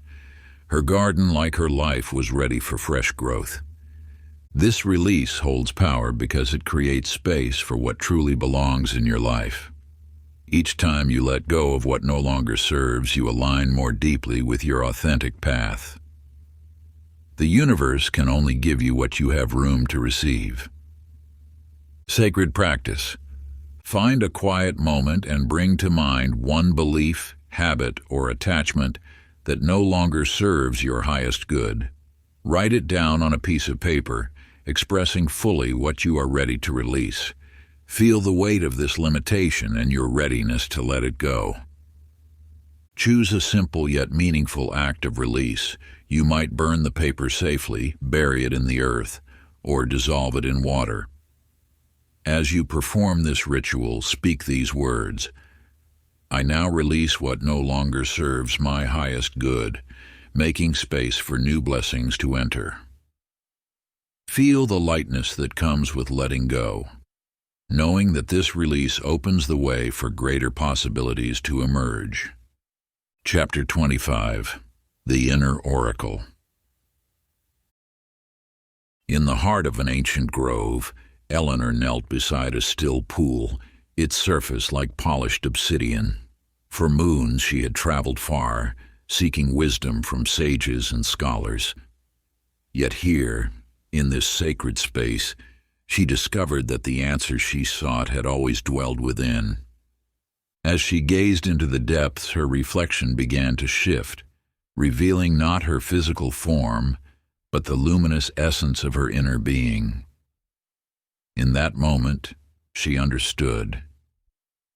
A: Her garden, like her life, was ready for fresh growth. This release holds power because it creates space for what truly belongs in your life. Each time you let go of what no longer serves, you align more deeply with your authentic path. The universe can only give you what you have room to receive. Sacred practice. Find a quiet moment and bring to mind one belief, habit, or attachment that no longer serves your highest good. Write it down on a piece of paper, expressing fully what you are ready to release. Feel the weight of this limitation and your readiness to let it go. Choose a simple yet meaningful act of release. You might burn the paper safely, bury it in the earth, or dissolve it in water. As you perform this ritual, speak these words: I now release what no longer serves my highest good, making space for new blessings to enter. Feel the lightness that comes with letting go. knowing that this release opens the way for greater possibilities to emerge. Chapter 25. The Inner Oracle. In the heart of an ancient grove, Eleanor knelt beside a still pool, its surface like polished obsidian. For moons she had traveled far, seeking wisdom from sages and scholars. Yet here, in this sacred space, she discovered that the answers she sought had always dwelled within. As she gazed into the depths, her reflection began to shift, revealing not her physical form, but the luminous essence of her inner being. In that moment, she understood.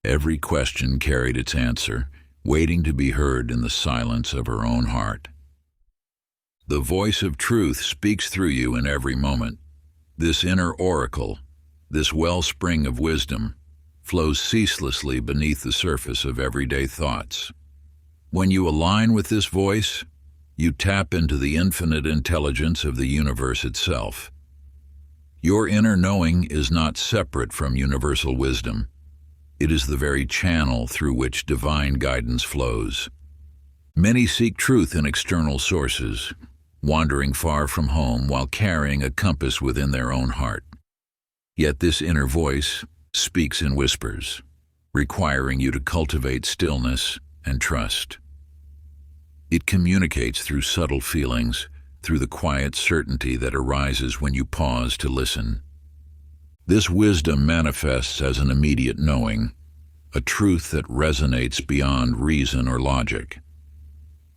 A: Every question carried its answer, waiting to be heard in the silence of her own heart. The voice of truth speaks through you in every moment. This inner oracle, this wellspring of wisdom, flows ceaselessly beneath the surface of everyday thoughts. When you align with this voice, you tap into the infinite intelligence of the universe itself. Your inner knowing is not separate from universal wisdom. It is the very channel through which divine guidance flows. Many seek truth in external sources, wandering far from home while carrying a compass within their own heart. Yet this inner voice speaks in whispers, requiring you to cultivate stillness and trust. It communicates through subtle feelings, through the quiet certainty that arises when you pause to listen. This wisdom manifests as an immediate knowing, a truth that resonates beyond reason or logic.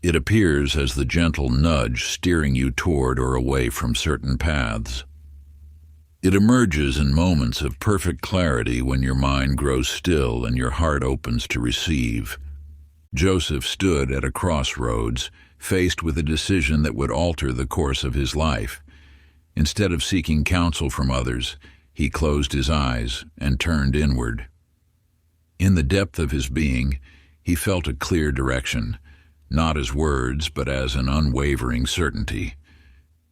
A: It appears as the gentle nudge steering you toward or away from certain paths. It emerges in moments of perfect clarity when your mind grows still and your heart opens to receive. Joseph stood at a crossroads, faced with a decision that would alter the course of his life. Instead of seeking counsel from others, he closed his eyes and turned inward. In the depth of his being, he felt a clear direction, not as words, but as an unwavering certainty.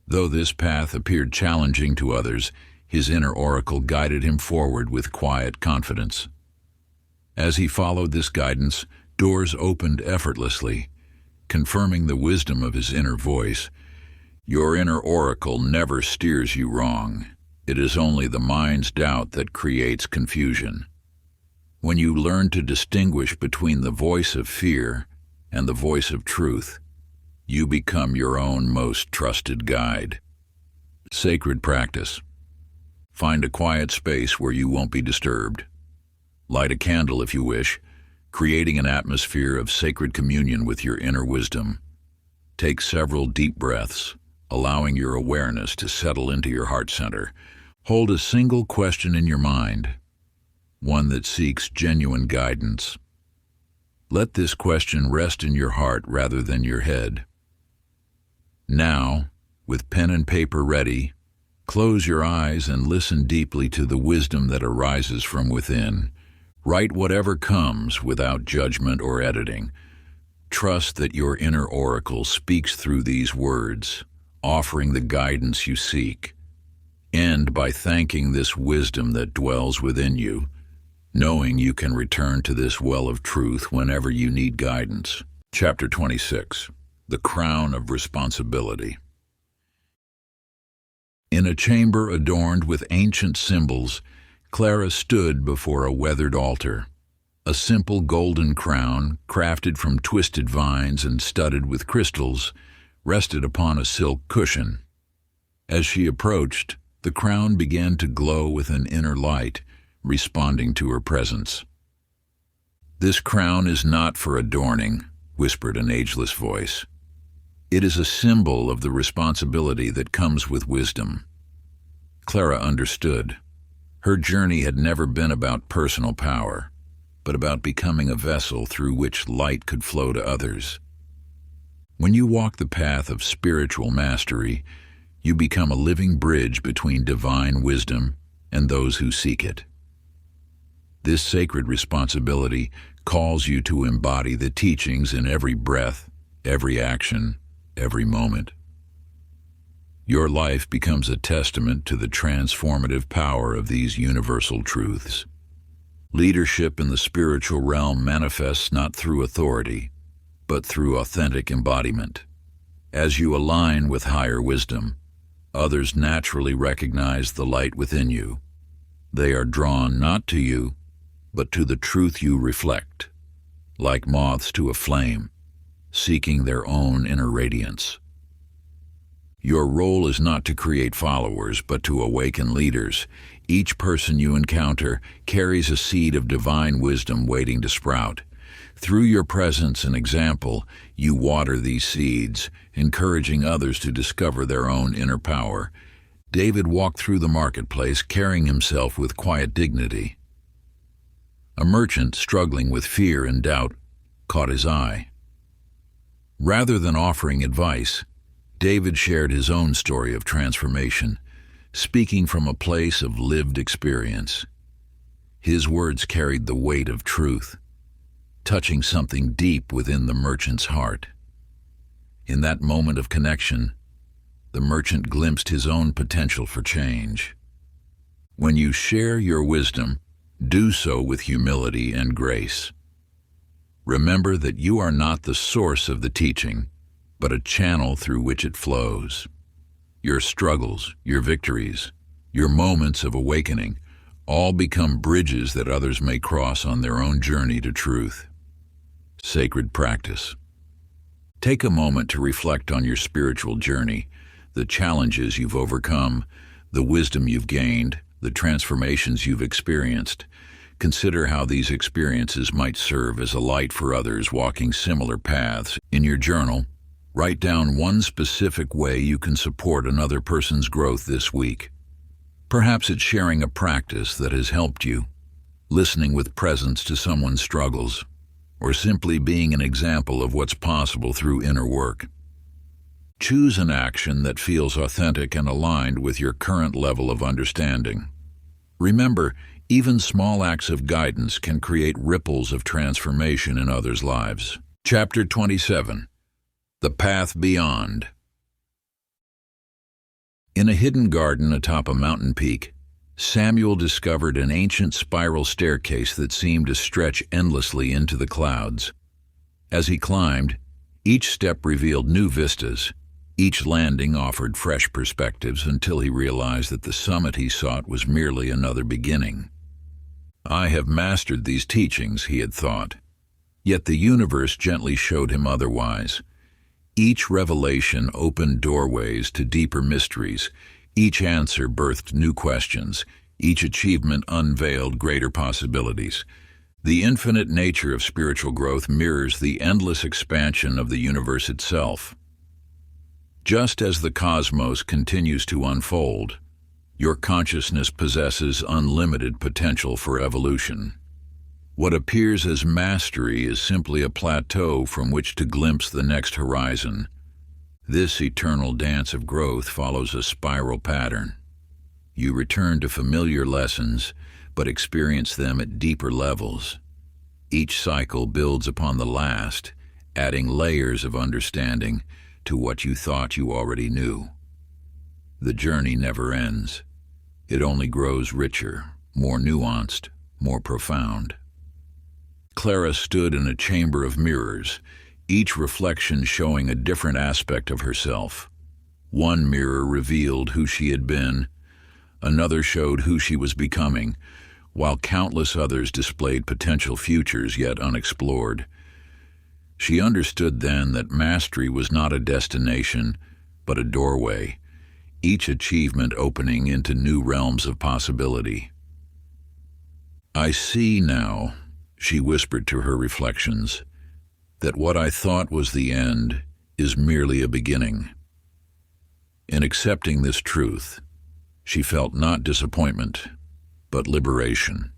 A: Though this path appeared challenging to others, his inner oracle guided him forward with quiet confidence. As he followed this guidance, doors opened effortlessly, confirming the wisdom of his inner voice. Your inner oracle never steers you wrong. It is only the mind's doubt that creates confusion. When you learn to distinguish between the voice of fear and the voice of truth, you become your own most trusted guide. Sacred practice. Find a quiet space where you won't be disturbed. Light a candle if you wish, creating an atmosphere of sacred communion with your inner wisdom. Take several deep breaths, allowing your awareness to settle into your heart center. Hold a single question in your mind, one that seeks genuine guidance. Let this question rest in your heart rather than your head. Now, with pen and paper ready, close your eyes and listen deeply to the wisdom that arises from within. Write whatever comes without judgment or editing. Trust that your inner oracle speaks through these words, offering the guidance you seek. End by thanking this wisdom that dwells within you, knowing you can return to this well of truth whenever you need guidance. Chapter 26. The Crown of Responsibility. In a chamber adorned with ancient symbols, Clara stood before a weathered altar. A simple golden crown, crafted from twisted vines and studded with crystals, rested upon a silk cushion. As she approached, the crown began to glow with an inner light, responding to her presence. "This crown is not for adorning," whispered an ageless voice. "It is a symbol of the responsibility that comes with wisdom." Clara understood. Her journey had never been about personal power, but about becoming a vessel through which light could flow to others. When you walk the path of spiritual mastery, you become a living bridge between divine wisdom and those who seek it. This sacred responsibility calls you to embody the teachings in every breath, every action, every moment. Your life becomes a testament to the transformative power of these universal truths. Leadership in the spiritual realm manifests not through authority, but through authentic embodiment. As you align with higher wisdom, others naturally recognize the light within you. They are drawn not to you, but to the truth you reflect, like moths to a flame, seeking their own inner radiance. Your role is not to create followers, but to awaken leaders. Each person you encounter carries a seed of divine wisdom waiting to sprout. Through your presence and example, you water these seeds, encouraging others to discover their own inner power. David walked through the marketplace, carrying himself with quiet dignity. A merchant, struggling with fear and doubt, caught his eye. Rather than offering advice, David shared his own story of transformation, speaking from a place of lived experience. His words carried the weight of truth, touching something deep within the merchant's heart. In that moment of connection, the merchant glimpsed his own potential for change. When you share your wisdom, do so with humility and grace. Remember that you are not the source of the teaching, but a channel through which it flows. Your struggles, your victories, your moments of awakening all become bridges that others may cross on their own journey to truth. Sacred practice. Take a moment to reflect on your spiritual journey, the challenges you've overcome, the wisdom you've gained, the transformations you've experienced. Consider how these experiences might serve as a light for others walking similar paths. In your journal, write down one specific way you can support another person's growth this week. Perhaps it's sharing a practice that has helped you, listening with presence to someone's struggles, or simply being an example of what's possible through inner work. Choose an action that feels authentic and aligned with your current level of understanding. Remember, even small acts of guidance can create ripples of transformation in others' lives. Chapter 27. The Path Beyond. In a hidden garden atop a mountain peak, Samuel discovered an ancient spiral staircase that seemed to stretch endlessly into the clouds. As he climbed, each step revealed new vistas. Each landing offered fresh perspectives until he realized that the summit he sought was merely another beginning. I have mastered these teachings, he had thought. Yet the universe gently showed him otherwise. Each revelation opened doorways to deeper mysteries. Each answer birthed new questions. Each achievement unveiled greater possibilities. The infinite nature of spiritual growth mirrors the endless expansion of the universe itself. Just as the cosmos continues to unfold, your consciousness possesses unlimited potential for evolution. What appears as mastery is simply a plateau from which to glimpse the next horizon. This eternal dance of growth follows a spiral pattern. You return to familiar lessons, but experience them at deeper levels. Each cycle builds upon the last, adding layers of understanding to what you thought you already knew. The journey never ends. It only grows richer, more nuanced, more profound. Clara stood in a chamber of mirrors, each reflection showing a different aspect of herself. One mirror revealed who she had been, another showed who she was becoming, while countless others displayed potential futures yet unexplored. She understood then that mastery was not a destination, but a doorway, each achievement opening into new realms of possibility. I see now, she whispered to her reflections, that what I thought was the end is merely a beginning. In accepting this truth, she felt not disappointment, but liberation.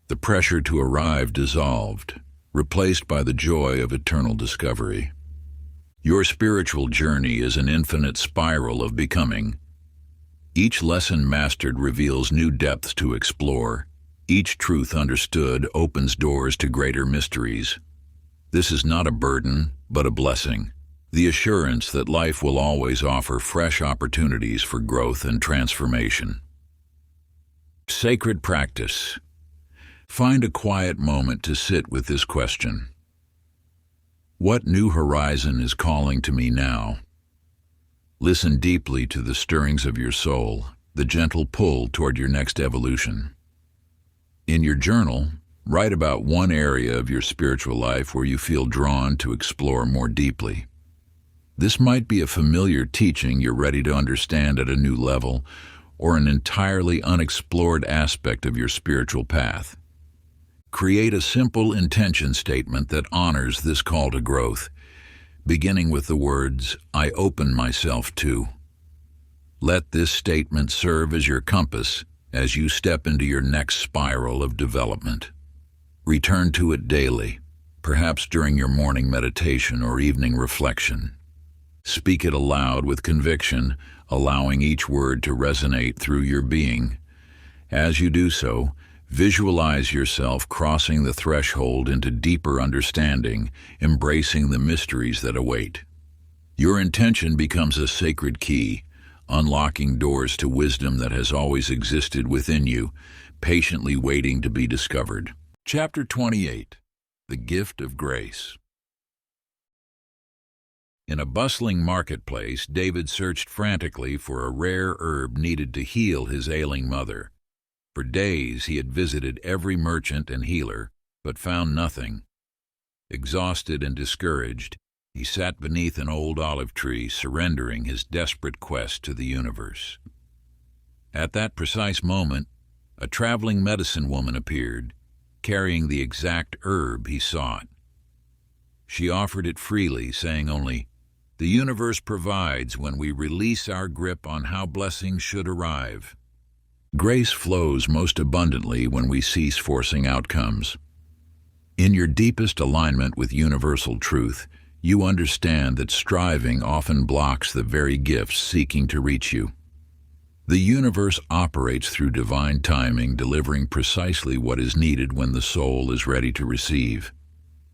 A: The pressure to arrive dissolved, replaced by the joy of eternal discovery. Your spiritual journey is an infinite spiral of becoming. Each lesson mastered reveals new depths to explore. Each truth understood opens doors to greater mysteries. This is not a burden, but a blessing. The assurance that life will always offer fresh opportunities for growth and transformation. Sacred practice. Find a quiet moment to sit with this question. What new horizon is calling to me now? Listen deeply to the stirrings of your soul, the gentle pull toward your next evolution. In your journal, write about one area of your spiritual life where you feel drawn to explore more deeply. This might be a familiar teaching you're ready to understand at a new level, or an entirely unexplored aspect of your spiritual path. Create a simple intention statement that honors this call to growth, beginning with the words, "I open myself to." Let this statement serve as your compass as you step into your next spiral of development. Return to it daily, perhaps during your morning meditation or evening reflection. Speak it aloud with conviction, allowing each word to resonate through your being. As you do so, visualize yourself crossing the threshold into deeper understanding, embracing the mysteries that await. Your intention becomes a sacred key, unlocking doors to wisdom that has always existed within you, patiently waiting to be discovered. Chapter 28. The Gift of Grace. In a bustling marketplace, David searched frantically for a rare herb needed to heal his ailing mother. For days he had visited every merchant and healer, but found nothing. Exhausted and discouraged, he sat beneath an old olive tree, surrendering his desperate quest to the universe. At that precise moment, a traveling medicine woman appeared, carrying the exact herb he sought. She offered it freely, saying only, "The universe provides when we release our grip on how blessings should arrive." Grace flows most abundantly when we cease forcing outcomes. In your deepest alignment with universal truth, you understand that striving often blocks the very gifts seeking to reach you. The universe operates through divine timing, delivering precisely what is needed when the soul is ready to receive.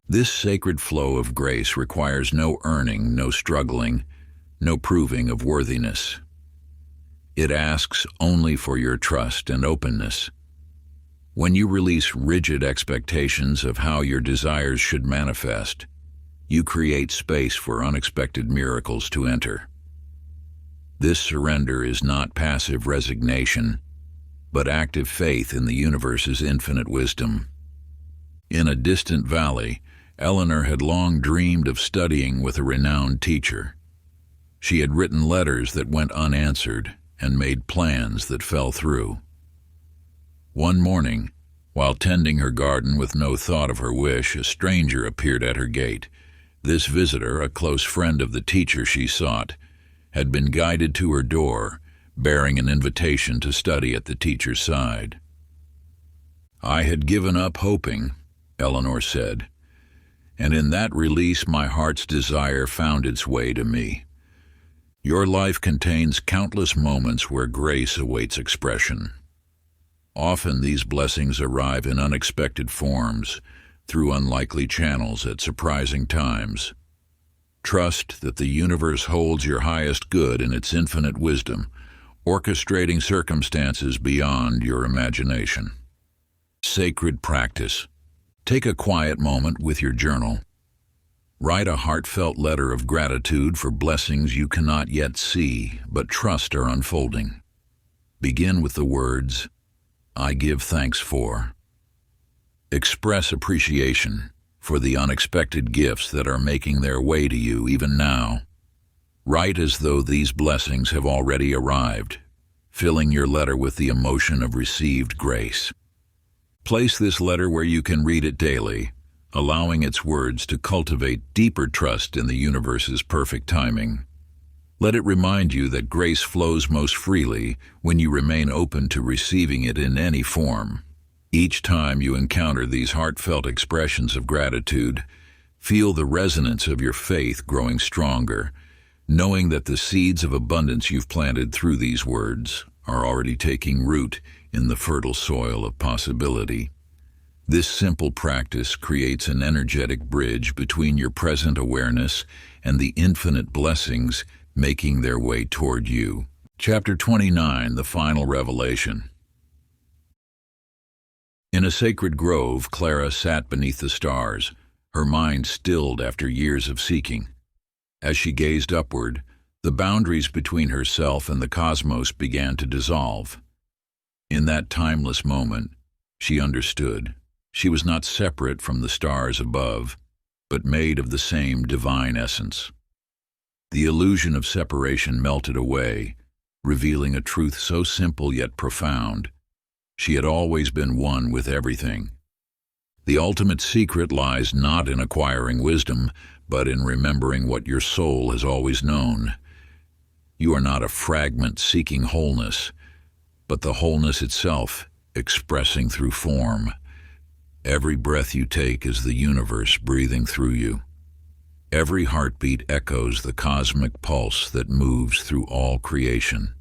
A: This sacred flow of grace requires no earning, no struggling, no proving of worthiness. It asks only for your trust and openness. When you release rigid expectations of how your desires should manifest, you create space for unexpected miracles to enter. This surrender is not passive resignation, but active faith in the universe's infinite wisdom. In a distant valley, Eleanor had long dreamed of studying with a renowned teacher. She had written letters that went unanswered and made plans that fell through. One morning, while tending her garden with no thought of her wish, a stranger appeared at her gate. This visitor, a close friend of the teacher she sought, had been guided to her door, bearing an invitation to study at the teacher's side. "I had given up hoping," Eleanor said, "and in that release my heart's desire found its way to me. Your life contains countless moments where grace awaits expression. Often these blessings arrive in unexpected forms, through unlikely channels at surprising times. Trust that the universe holds your highest good in its infinite wisdom, orchestrating circumstances beyond your imagination." Sacred practice. Take a quiet moment with your journal. Write a heartfelt letter of gratitude for blessings you cannot yet see, but trust are unfolding. Begin with the words, "I give thanks for." Express appreciation for the unexpected gifts that are making their way to you even now. Write as though these blessings have already arrived, filling your letter with the emotion of received grace. Place this letter where you can read it daily, allowing its words to cultivate deeper trust in the universe's perfect timing. Let it remind you that grace flows most freely when you remain open to receiving it in any form. Each time you encounter these heartfelt expressions of gratitude, feel the resonance of your faith growing stronger, knowing that the seeds of abundance you've planted through these words are already taking root in the fertile soil of possibility. This simple practice creates an energetic bridge between your present awareness and the infinite blessings making their way toward you. Chapter 29, the final revelation. In a sacred grove, Clara sat beneath the stars, her mind stilled after years of seeking. As she gazed upward, the boundaries between herself and the cosmos began to dissolve. In that timeless moment, she understood. She was not separate from the stars above, but made of the same divine essence. The illusion of separation melted away, revealing a truth so simple yet profound. She had always been one with everything. The ultimate secret lies not in acquiring wisdom, but in remembering what your soul has always known. You are not a fragment seeking wholeness, but the wholeness itself expressing through form. Every breath you take is the universe breathing through you. Every heartbeat echoes the cosmic pulse that moves through all creation.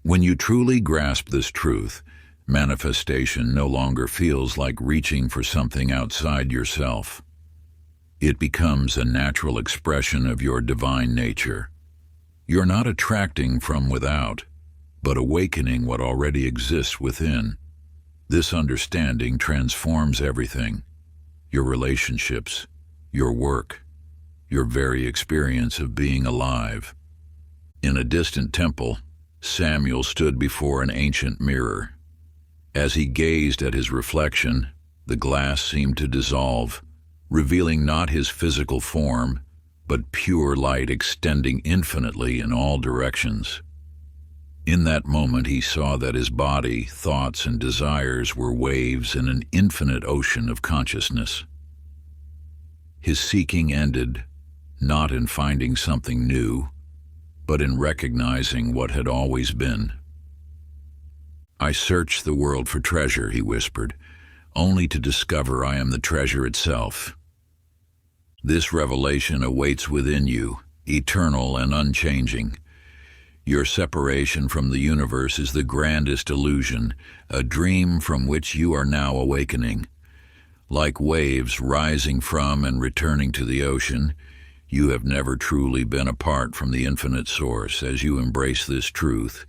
A: When you truly grasp this truth, manifestation no longer feels like reaching for something outside yourself. It becomes a natural expression of your divine nature. You're not attracting from without, but awakening what already exists within. This understanding transforms everything: your relationships, your work, your very experience of being alive. In a distant temple, Samuel stood before an ancient mirror. As he gazed at his reflection, the glass seemed to dissolve, revealing not his physical form, but pure light extending infinitely in all directions. In that moment he saw that his body, thoughts, and desires were waves in an infinite ocean of consciousness. His seeking ended, not in finding something new, but in recognizing what had always been. "I search the world for treasure," he whispered, "only to discover I am the treasure itself." This revelation awaits within you, eternal and unchanging. Your separation from the universe is the grandest illusion, a dream from which you are now awakening. Like waves rising from and returning to the ocean, you have never truly been apart from the infinite source. As you embrace this truth,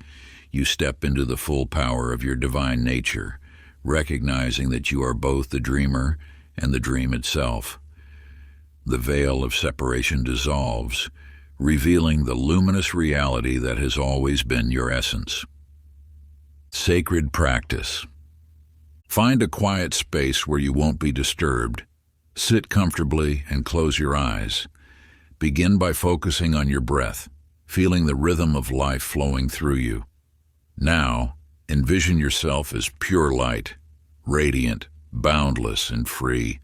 A: you step into the full power of your divine nature, recognizing that you are both the dreamer and the dream itself. The veil of separation dissolves, revealing the luminous reality that has always been your essence. Sacred practice. Find a quiet space where you won't be disturbed. Sit comfortably and close your eyes. Begin by focusing on your breath, feeling the rhythm of life flowing through you. Now, envision yourself as pure light, radiant, boundless, and free.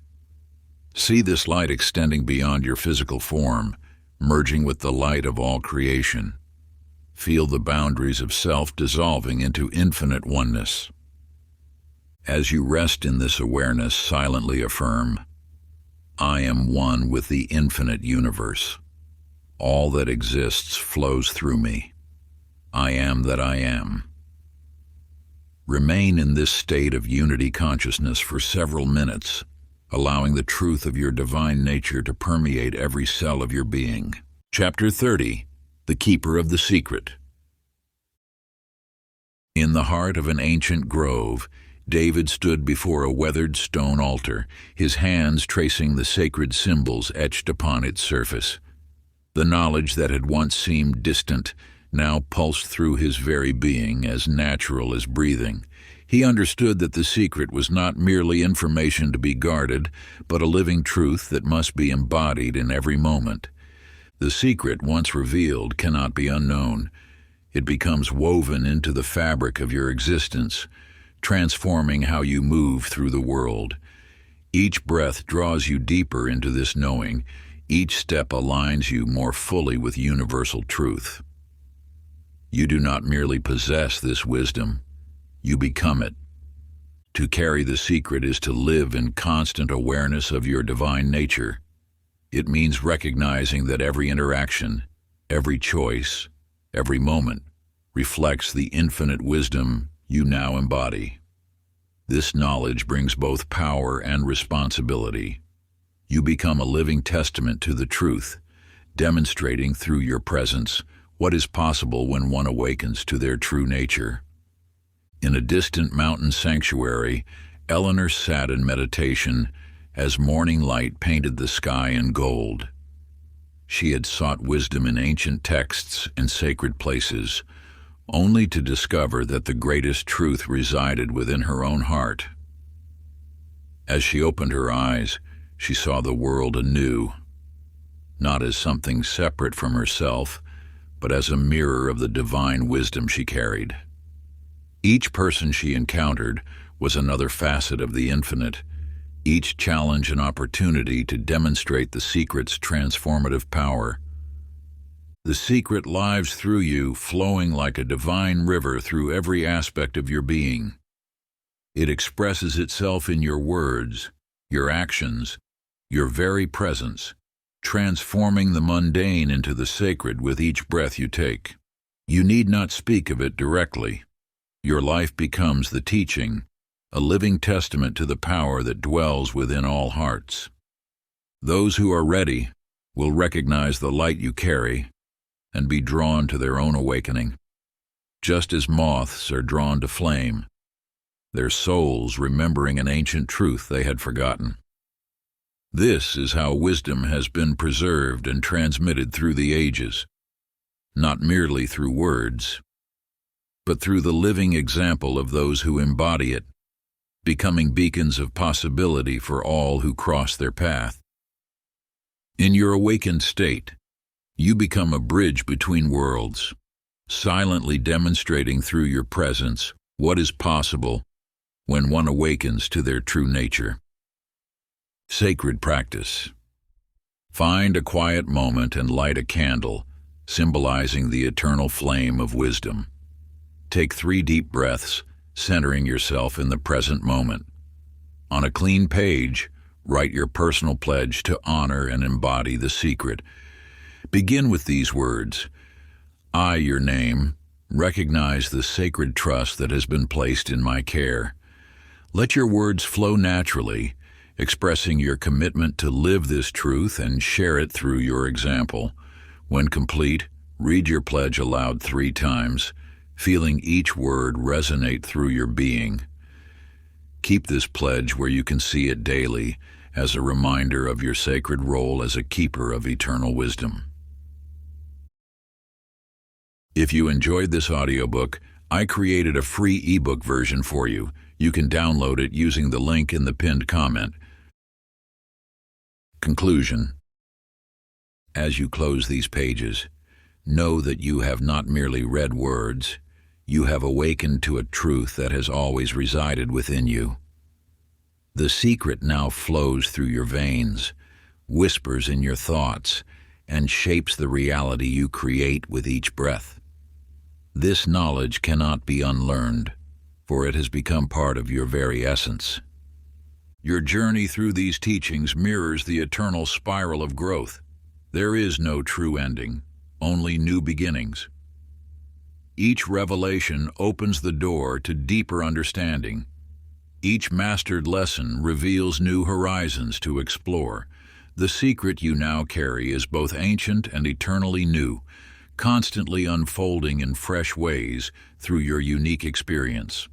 A: See this light extending beyond your physical form, merging with the light of all creation. Feel the boundaries of self dissolving into infinite oneness. As you rest in this awareness, silently affirm, "I am one with the infinite universe. All that exists flows through me. I am that I am." Remain in this state of unity consciousness for several minutes, allowing the truth of your divine nature to permeate every cell of your being. Chapter 30, the Keeper of the Secret. In the heart of an ancient grove, David stood before a weathered stone altar, his hands tracing the sacred symbols etched upon its surface. The knowledge that had once seemed distant now pulsed through his very being, as natural as breathing. He understood that the secret was not merely information to be guarded, but a living truth that must be embodied in every moment. The secret, once revealed, cannot be unknown. It becomes woven into the fabric of your existence, transforming how you move through the world. Each breath draws you deeper into this knowing. Each step aligns you more fully with universal truth. You do not merely possess this wisdom, you become it. To carry the secret is to live in constant awareness of your divine nature. It means recognizing that every interaction, every choice, every moment reflects the infinite wisdom you now embody. This knowledge brings both power and responsibility. You become a living testament to the truth, demonstrating through your presence what is possible when one awakens to their true nature. In a distant mountain sanctuary, Eleanor sat in meditation as morning light painted the sky in gold. She had sought wisdom in ancient texts and sacred places, only to discover that the greatest truth resided within her own heart. As she opened her eyes, she saw the world anew, not as something separate from herself, but as a mirror of the divine wisdom she carried. Each person she encountered was another facet of the infinite, each challenge an opportunity to demonstrate the secret's transformative power. The secret lives through you, flowing like a divine river through every aspect of your being. It expresses itself in your words, your actions, your very presence, transforming the mundane into the sacred with each breath you take. You need not speak of it directly. Your life becomes the teaching, a living testament to the power that dwells within all hearts. Those who are ready will recognize the light you carry and be drawn to their own awakening. Just as moths are drawn to flame, their souls remembering an ancient truth they had forgotten. This is how wisdom has been preserved and transmitted through the ages, not merely through words, but through the living example of those who embody it, becoming beacons of possibility for all who cross their path. In your awakened state, you become a bridge between worlds, silently demonstrating through your presence what is possible when one awakens to their true nature. Sacred practice. Find a quiet moment and light a candle, symbolizing the eternal flame of wisdom. Take 3 deep breaths, centering yourself in the present moment. On a clean page, write your personal pledge to honor and embody the secret. Begin with these words: I, your name, recognize the sacred trust that has been placed in my care. Let your words flow naturally, expressing your commitment to live this truth and share it through your example. When complete, read your pledge aloud 3 times, feeling each word resonate through your being. Keep this pledge where you can see it daily, as a reminder of your sacred role as a keeper of eternal wisdom. If you enjoyed this audiobook, I created a free ebook version for you. You can download it using the link in the pinned comment. Conclusion. As you close these pages, know that you have not merely read words, you have awakened to a truth that has always resided within you. The secret now flows through your veins, whispers in your thoughts, and shapes the reality you create with each breath. This knowledge cannot be unlearned, for it has become part of your very essence. Your journey through these teachings mirrors the eternal spiral of growth. There is no true ending, only new beginnings. Each revelation opens the door to deeper understanding. Each mastered lesson reveals new horizons to explore. The secret you now carry is both ancient and eternally new, constantly unfolding in fresh ways through your unique experience.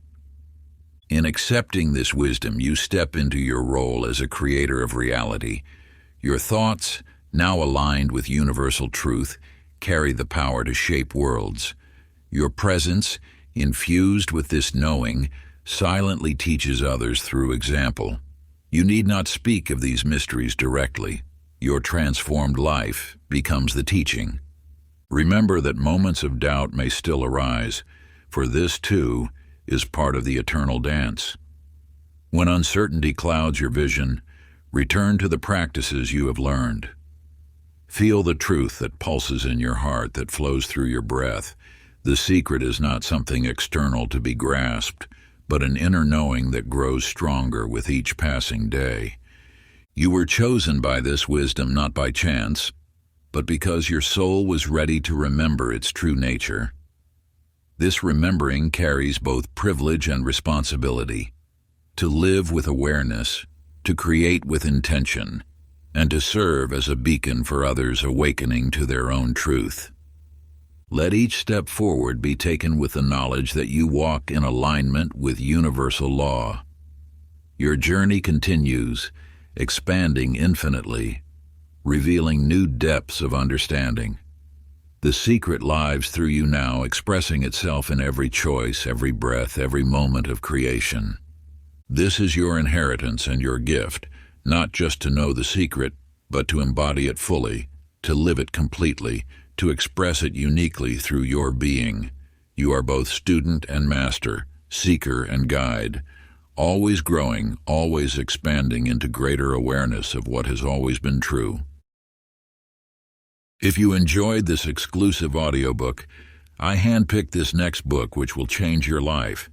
A: In accepting this wisdom, you step into your role as a creator of reality. Your thoughts, now aligned with universal truth, carry the power to shape worlds. Your presence, infused with this knowing, silently teaches others through example. You need not speak of these mysteries directly. Your transformed life becomes the teaching. Remember that moments of doubt may still arise, for this, too, is part of the eternal dance. When uncertainty clouds your vision, return to the practices you have learned. Feel the truth that pulses in your heart, that flows through your breath. The secret is not something external to be grasped, but an inner knowing that grows stronger with each passing day. You were chosen by this wisdom not by chance, but because your soul was ready to remember its true nature. This remembering carries both privilege and responsibility. to live with awareness, to create with intention, and to serve as a beacon for others awakening to their own truth. Let each step forward be taken with the knowledge that you walk in alignment with universal law. Your journey continues, expanding infinitely, revealing new depths of understanding. The secret lives through you now, expressing itself in every choice, every breath, every moment of creation. This is your inheritance and your gift, not just to know the secret, but to embody it fully, to live it completely, to express it uniquely through your being. You are both student and master, seeker and guide, always growing, always expanding into greater awareness of what has always been true. If you enjoyed this exclusive audiobook, I handpicked this next book which will change your life.